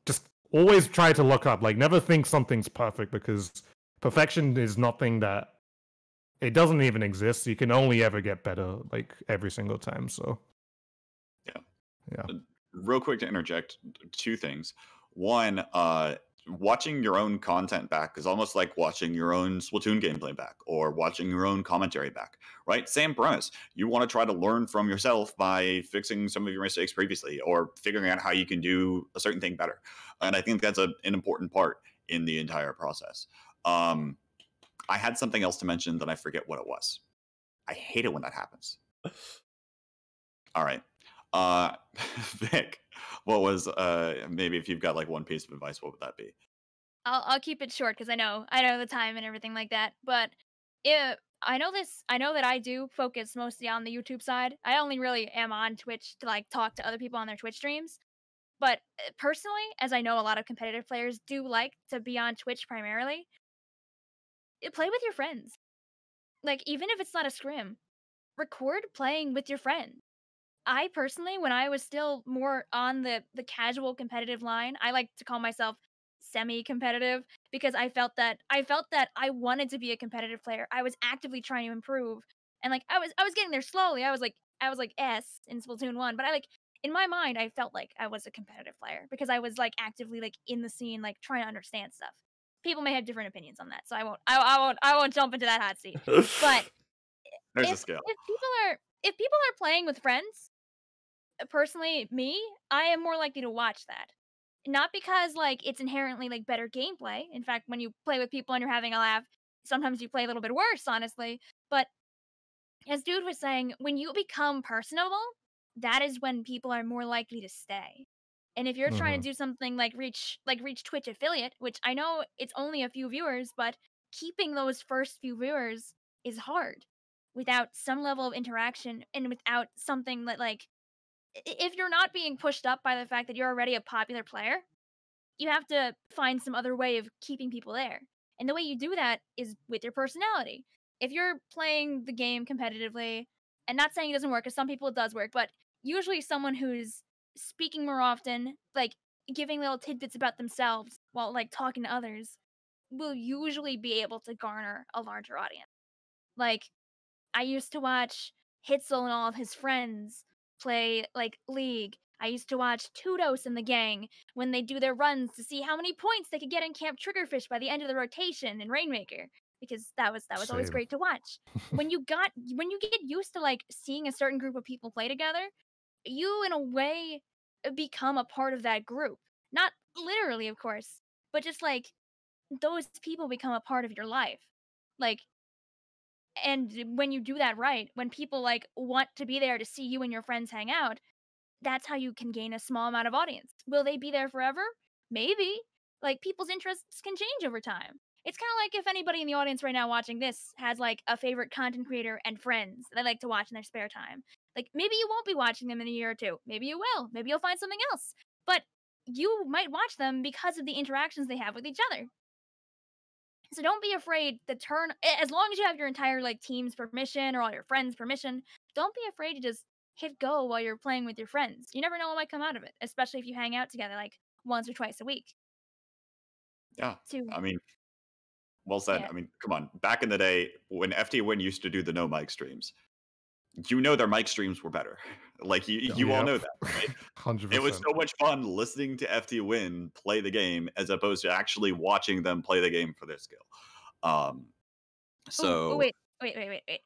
just always try to look up. Like, never think something's perfect, because perfection is nothing that, it doesn't even exist. You can only ever get better, like, every single time. So yeah. Real quick to interject, two things. One, watching your own content back is almost like watching your own Splatoon gameplay back, or watching your own commentary back, right? Same premise. You want to try to learn from yourself by fixing some of your mistakes previously, or figuring out how you can do a certain thing better. And I think that's an important part in the entire process. I had something else to mention that I forget what it was. I hate it when that happens. All right. Vic, what was maybe if you've got like one piece of advice, what would that be? I'll keep it short, because I know the time and everything like that. But I know that I do focus mostly on the YouTube side. I only really am on Twitch to like talk to other people on their Twitch streams. But personally, as I know a lot of competitive players do like to be on Twitch primarily, play with your friends. Like even if it's not a scrim, record playing with your friends. I personally, when I was still more on the casual competitive line, I like to call myself semi-competitive because I felt that I wanted to be a competitive player. I was actively trying to improve, and like I was getting there slowly. I was like S in Splatoon 1, but I like in my mind I felt like I was a competitive player because I was like actively like in the scene, like trying to understand stuff. People may have different opinions on that, so I won't jump into that hot seat. But There's a if scale. if people are playing with friends, personally, me, I am more likely to watch that. Not because like it's inherently like better gameplay. In fact, when you play with people and you're having a laugh, sometimes you play a little bit worse, honestly. But as Dude was saying, when you become personable, that is when people are more likely to stay. And if you're trying Hmm. to do something like reach Twitch affiliate, which I know it's only a few viewers, but keeping those first few viewers is hard without some level of interaction and without something that like if you're not being pushed up by the fact that you're already a popular player, you have to find some other way of keeping people there. And the way you do that is with your personality. If you're playing the game competitively, and not saying it doesn't work, because some people it does work, but usually someone who's speaking more often, like giving little tidbits about themselves while like talking to others, will usually be able to garner a larger audience. Like I used to watch Hitzel and all of his friends play like League. I used to watch Tudos and the gang when they do their runs to see how many points they could get in Camp Triggerfish by the end of the rotation in Rainmaker, because that was always Same. great to watch. When you get used to like seeing a certain group of people play together, you in a way become a part of that group. Not literally, of course, but just like those people become a part of your life. Like and when you do that right, when people like want to be there to see you and your friends hang out, that's how you can gain a small amount of audience. Will they be there forever? Maybe. Like people's interests can change over time. It's kind of like if anybody in the audience right now watching this has like a favorite content creator and friends that they like to watch in their spare time. Like maybe you won't be watching them in a year or two. Maybe you will. Maybe you'll find something else. But you might watch them because of the interactions they have with each other. So don't be afraid to turn as long as you have your entire like team's permission or all your friends' permission, don't be afraid to just hit go while you're playing with your friends. You never know what might come out of it, especially if you hang out together like once or twice a week. Yeah. To I mean, well said. yeah. I mean, come on. Back in the day when FT Win used to do the no mic streams, you know their mic streams were better. Like you all know that, right? 100%. It was so much fun listening to FT Win play the game as opposed to actually watching them play the game for their skill. Um, Oh, so wait.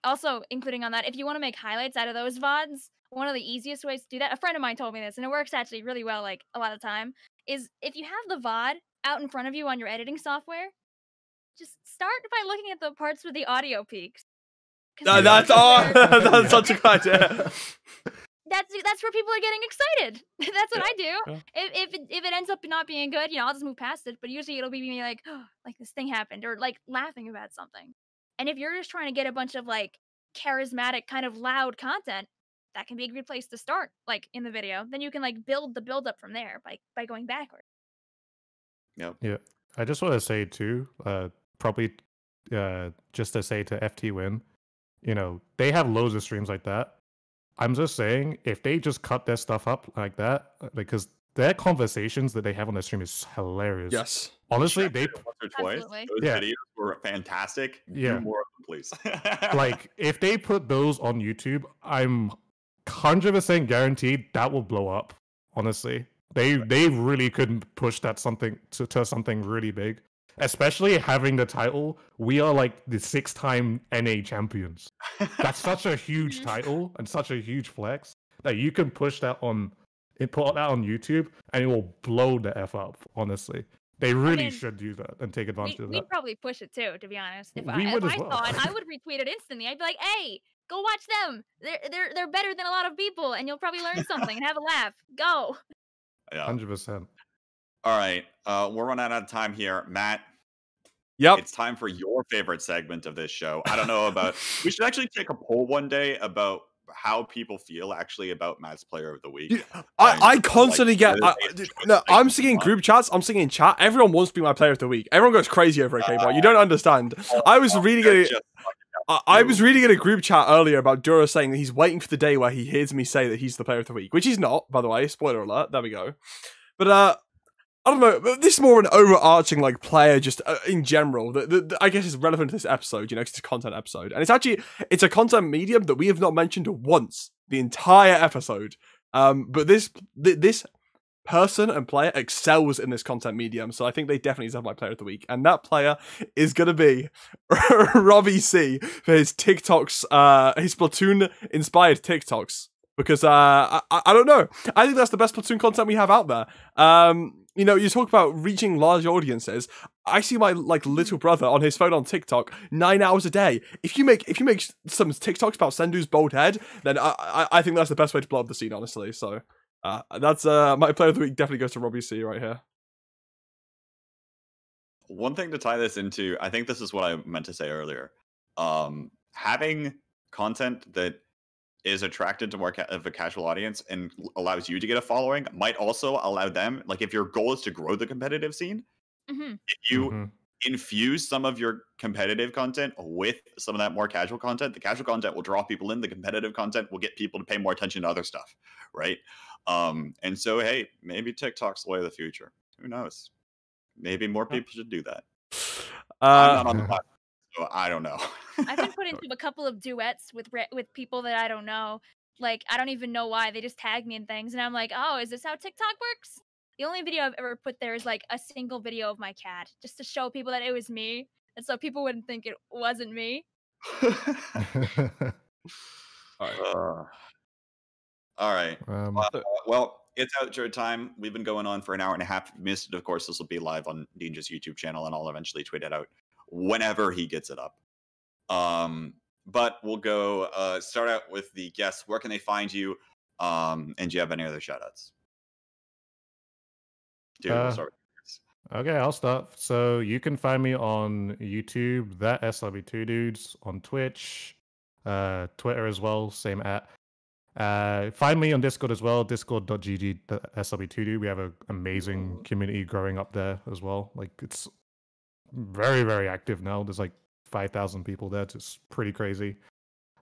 Also, including on that, if you want to make highlights out of those VODs, one of the easiest ways to do that, a friend of mine told me this, and it works actually really well, like a lot of the time, is if you have the VOD out in front of you on your editing software, just start by looking at the parts with the audio peaks. No, That's that's such a good idea. that's where people are getting excited. That's what Yeah. I do. Yeah. If it ends up not being good, I'll just move past it. But usually it'll be me like, oh, like this thing happened, or like laughing about something. And if you're just trying to get a bunch of like charismatic, kind of loud content, that can be a good place to start, like in the video. Then you can like build the build up from there by going backward. Yep. Yeah, I just want to say too, probably just to say to FT Win, they have loads of streams like that. I'm just saying, if they just cut their stuff up like that, because their conversations that they have on their stream is hilarious. Yes. Honestly, Check they it once or twice. Absolutely. Those Yeah. videos were fantastic. Yeah. Do more of them, please. like if they put those on YouTube, I'm 100% guaranteed that will blow up. Honestly, they really could push that something to something really big. Especially having the title, we are like the 6-time NA champions. That's such a huge title and such a huge flex that you can push that on, put that on YouTube, and it will blow the F up. Honestly, they really should do that and take advantage of that. We'd probably push it too, to be honest. If We I would as saw well. it, I would retweet it instantly. I'd be like, "Hey, go watch them. They're better than a lot of people, and you'll probably learn something and have a laugh. Go." Yeah. 100%. All right. We're running out of time here. Matt, Yep. It's time for your favorite segment of this show. I don't know about. We should actually take a poll one day about how people feel actually about Matt's Player of the Week. Dude, I constantly get. I'm seeing group chats. I'm seeing in chat. Everyone wants to be my Player of the Week. Everyone goes crazy over a Kbot. You don't understand. I was reading it. I was reading in a group chat earlier about Dura saying that he's waiting for the day where he hears me say that he's the Player of the Week, which he's not, by the way. Spoiler alert. There we go. But I don't know. This is more an overarching like player, just in general. I guess it's relevant to this episode, you know, 'cause it's a content episode, and it's a content medium that we have not mentioned once the entire episode. But this person and player excels in this content medium, so I think they definitely deserve my Player of the Week, and that player is gonna be Robbie C for his TikToks, his Splatoon inspired TikToks, because I don't know, I think that's the best Splatoon content we have out there. You know, you talk about reaching large audiences. I see my like little brother on his phone on TikTok 9 hours a day. If you make some TikToks about Sendu's bald head, then I think that's the best way to blow up the scene, honestly. So that's my Player of the Week definitely goes to Robbie C right here. One thing to tie this into, I think this is what I meant to say earlier. Having content that is attracted to more of a casual audience and allows you to get a following might also allow them, like if your goal is to grow the competitive scene, if you infuse some of your competitive content with some of that more casual content, the casual content will draw people in, the competitive content will get people to pay more attention to other stuff, right? And so, hey, maybe TikTok's the way of the future. Who knows? Maybe more people should do that. I'm not on the platform, so I don't know. I've been put into a couple of duets with people that I don't know. Like, I don't even know why. They just tag me in things, and I'm like, oh, is this how TikTok works? The only video I've ever put there is like a single video of my cat, just to show people that it was me, and so people wouldn't think it wasn't me. All right. Well, it's outro time. We've been going on for an hour and a half. If you missed it, of course, this will be live on Ninja's YouTube channel, and I'll eventually tweet it out whenever he gets it up. But we'll go start out with the guests. Where can they find you? And do you have any other shoutouts? Dude, we'll start with okay, I'll start. So you can find me on YouTube, ThaSrb2DUDE, on Twitch, Twitter as well, same at. Find me on Discord as well, discord.gg/SRB2DUDE. We have an amazing community growing up there as well. Like, it's very, very active now. There's like 5,000 people there. It's pretty crazy.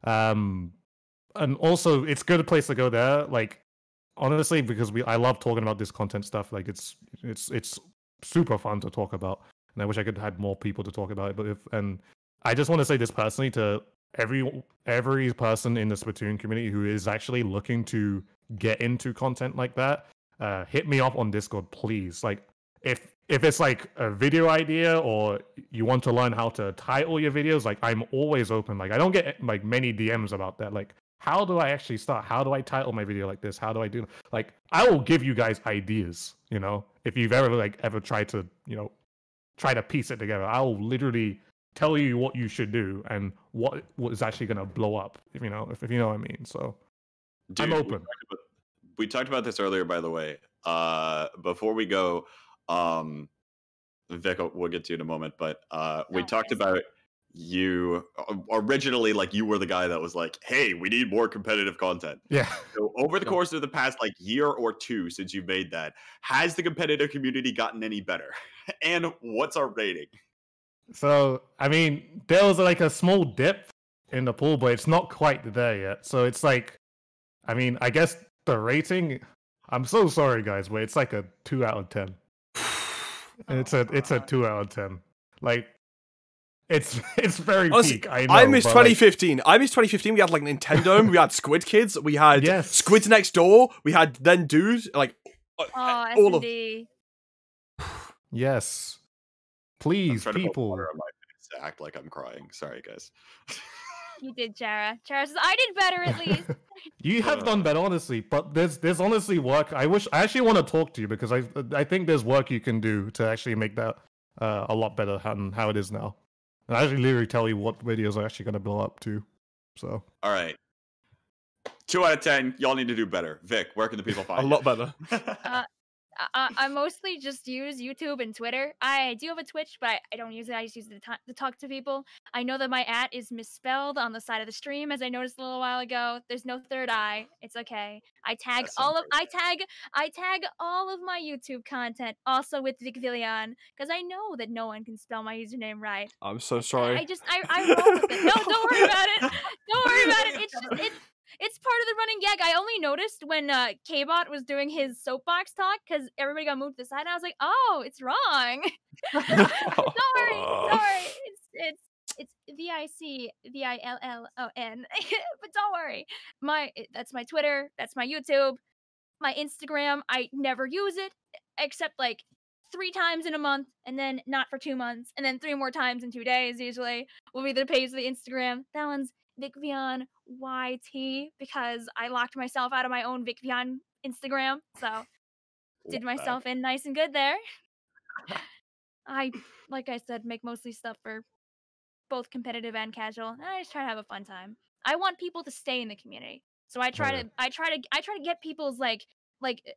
And also, it's a good place to go there. Like, honestly, because I love talking about this content stuff. Like, it's super fun to talk about, and I wish I could have more people to talk about it. And I just want to say this personally to every person in the Splatoon community who is actually looking to get into content like that. Hit me up on Discord, please. Like, if it's like a video idea or you want to learn how to title your videos, like, I'm always open. Like, I don't get like many DMs about that. Like, how do I actually start? How do I title my video like this? How do I do? Like, I will give you guys ideas. You know, if you've ever tried to, you know, try to piece it together, I will literally tell you what you should do and what is actually going to blow up. If you know what I mean. So, dude, I'm open. We talked about this earlier, by the way. Before we go, Vic, we'll get to you in a moment, but we talked about you originally, like, you were the guy that was like, hey, we need more competitive content. Yeah. So over the course of the past like year or two since you made that, has the competitive community gotten any better? And what's our rating? So, I mean, there was like a small dip in the pool, but it's not quite there yet. So it's like, I mean, I guess the rating, I'm so sorry guys, but it's like a 2 out of 10. It's a 2 out of 10. Like, it's very honestly, peak. I know. I miss 2015. I miss 2015. We had like Nintendo. We had Squid Kids. We had Squids Next Door. We had then Dudes. Like all of. Yes. Please, people. To act like I'm crying. Sorry, guys. You did, Chara. Chara says, I did better at least. You have done better, honestly. But there's honestly work. I actually want to talk to you because I think there's work you can do to actually make that a lot better than how it is now. And I actually literally tell you what videos are actually going to blow up too. So. All right. 2 out of 10. Y'all need to do better. Vic, where can the people find you? A lot better. I mostly just use YouTube and Twitter. I do have a Twitch, but I don't use it. I just use it to talk to people. I know that my @ is misspelled on the side of the stream, as I noticed a little while ago. There's no third eye. It's okay. I tag all of my YouTube content also with Vicvillon, because I know that no one can spell my username right. I'm so sorry. I roll with it. No, don't worry about it. Don't worry about it. It's part of the running gag. I only noticed when Kbot was doing his soapbox talk, because everybody got moved to the side, and I was like, oh, it's wrong. Don't worry. It's VICVILLON. But don't worry. That's my Twitter. That's my YouTube. My Instagram, I never use it except like 3 times in a month, and then not for 2 months, and then 3 more times in 2 days usually will be the page of the Instagram. That one's Vicvillon YT, because I locked myself out of my own Vicvillon Instagram, so did myself in nice and good there. I, like I said, make mostly stuff for both competitive and casual, and I just try to have a fun time. I want people to stay in the community, so I try to get people's like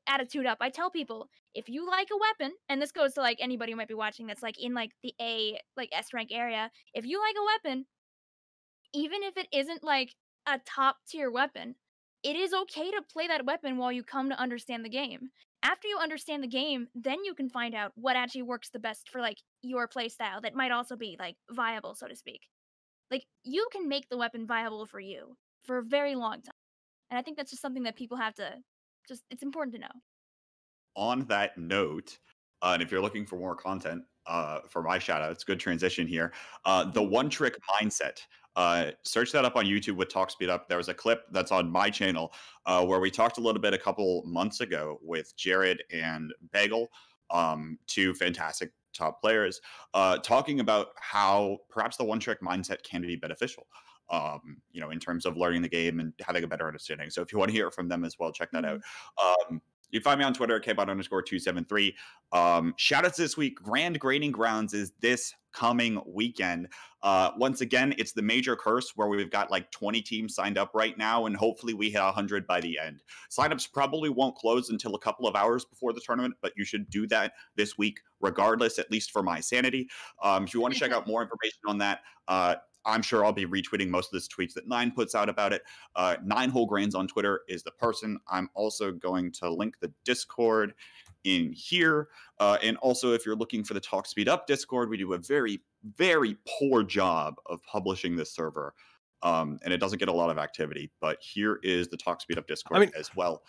attitude up. I tell people, if you like a weapon, and this goes to like anybody who might be watching that's like in like the S rank area, if you like a weapon, even if it isn't like a top tier weapon, it is okay to play that weapon while you come to understand the game. After you understand the game, then you can find out what actually works the best for like your playstyle that might also be like viable, so to speak. Like, you can make the weapon viable for you for a very long time. And I think that's just something that people have to it's important to know. On that note, and if you're looking for more content for my shout out, it's a good transition here. The One Trick Mindset. Search that up on YouTube with Talk Speed Up. There was a clip that's on my channel where we talked a little bit a couple months ago with Jared and Bagel, 2 fantastic top players, talking about how perhaps the One Trick Mindset can be beneficial. In terms of learning the game and having a better understanding. So if you want to hear it from them as well, check that out. You can find me on Twitter at Kbot_273. Shout outs this week. Grand Grading Grounds is this coming weekend. Once again, it's the major curse where we've got like 20 teams signed up right now, and hopefully we hit 100 by the end. Signups probably won't close until a couple of hours before the tournament, but you should do that this week regardless, at least for my sanity. If you want to check out more information on that, I'm sure I'll be retweeting most of this tweets that Nine puts out about it. 9holegrains on Twitter is the person. I'm also going to link the Discord in here. And also, if you're looking for the Talk Speed Up Discord, we do a very, very poor job of publishing this server. And it doesn't get a lot of activity. But here is the Talk Speed Up Discord as well.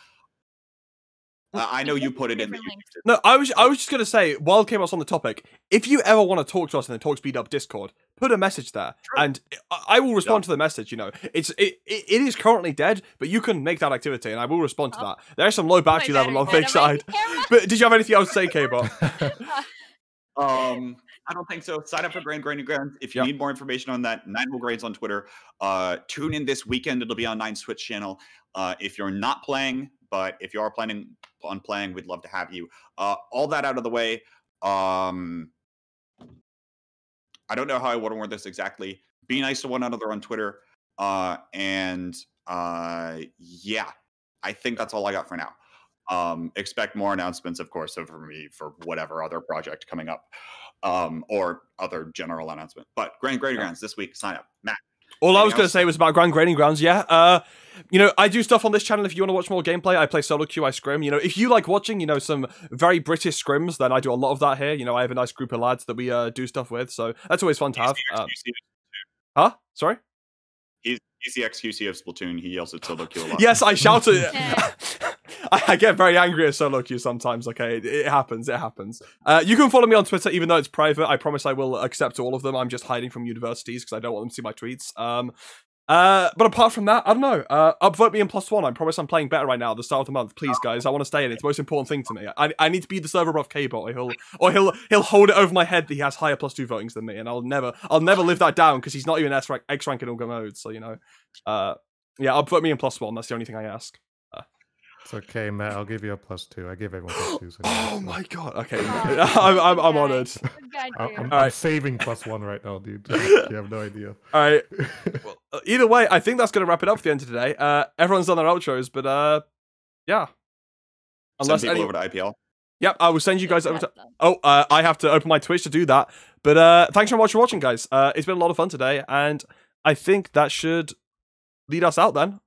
I know you put it in the No, I was just gonna say, while Kbot's on the topic, if you ever want to talk to us in the Talk Speed Up Discord, put a message there, and I will respond to the message. It is currently dead, but you can make that activity, and I will respond to that. There's some low battery level on Vic's side. But did you have anything else to say, Kbot? I don't think so. Sign up for Grand Grading Grounds. If you need more information on that, 9holegrains on Twitter. Tune in this weekend. It'll be on Nine's Twitch channel. If you're not playing, but if you are planning on playing, we'd love to have you. All that out of the way. I don't know how I want to word this exactly. Be nice to one another on Twitter. Yeah, I think that's all I got for now. Expect more announcements, of course, from me for whatever other project coming up, or other general announcement. But Grand Grading Grounds this week. Sign up, Matt. All I was going to say was about Grand Grading Grounds, I do stuff on this channel if you want to watch more gameplay. I play solo queue, I scrim. If you like watching, some very British scrims, then I do a lot of that here. I have a nice group of lads that we do stuff with, so that's always fun to have. Huh? Sorry? He's the XQC of Splatoon. He yells at solo queue a lot. Yes, I shout it. I get very angry at solo queue sometimes, okay? It happens. You can follow me on Twitter, even though it's private. I promise I will accept all of them. I'm just hiding from universities because I don't want them to see my tweets. But apart from that, I don't know. Upvote me in +1. I promise I'm playing better right now at the start of the month. Please, guys, I want to stay in. It's the most important thing to me. I need to be the server above Kbot, or he'll hold it over my head that he has higher +2 votings than me, and I'll never live that down because he's not even X rank in all modes. So yeah, upvote me in +1. That's the only thing I ask. It's okay, Matt. I'll give you a +2. I give everyone +2s. Oh my god. Okay, I'm honoured. I'm saving +1 right now, dude. You have no idea. All right. Well, either way, I think that's going to wrap it up for the end of today. Everyone's done their outros, but yeah. Unless send people over to IPL. Yep, I will send you guys over to. Stuff. Oh, I have to open my Twitch to do that. But thanks so much for watching, guys. It's been a lot of fun today, and I think that should lead us out then.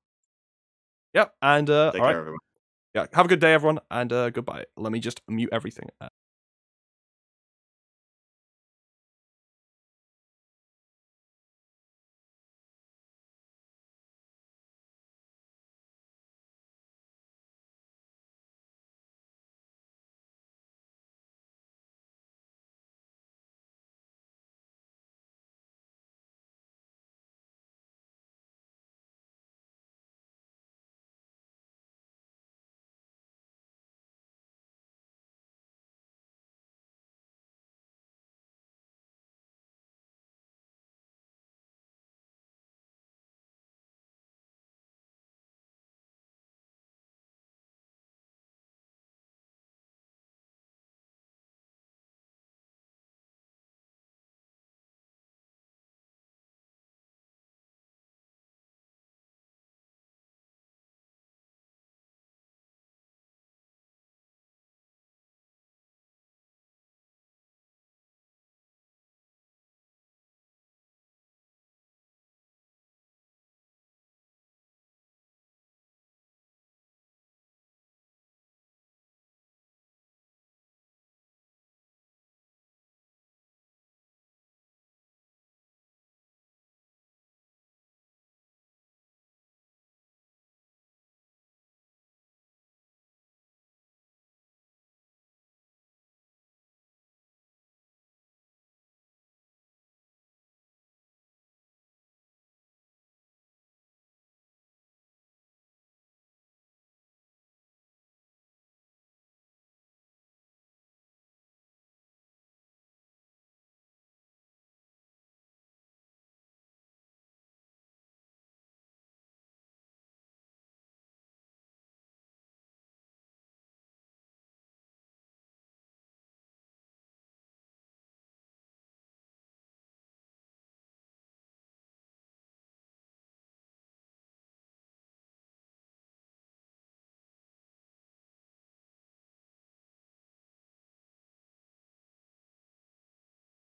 Yep, and Take all right. care, everyone. Yeah, have a good day, everyone, and goodbye. Let me just mute everything.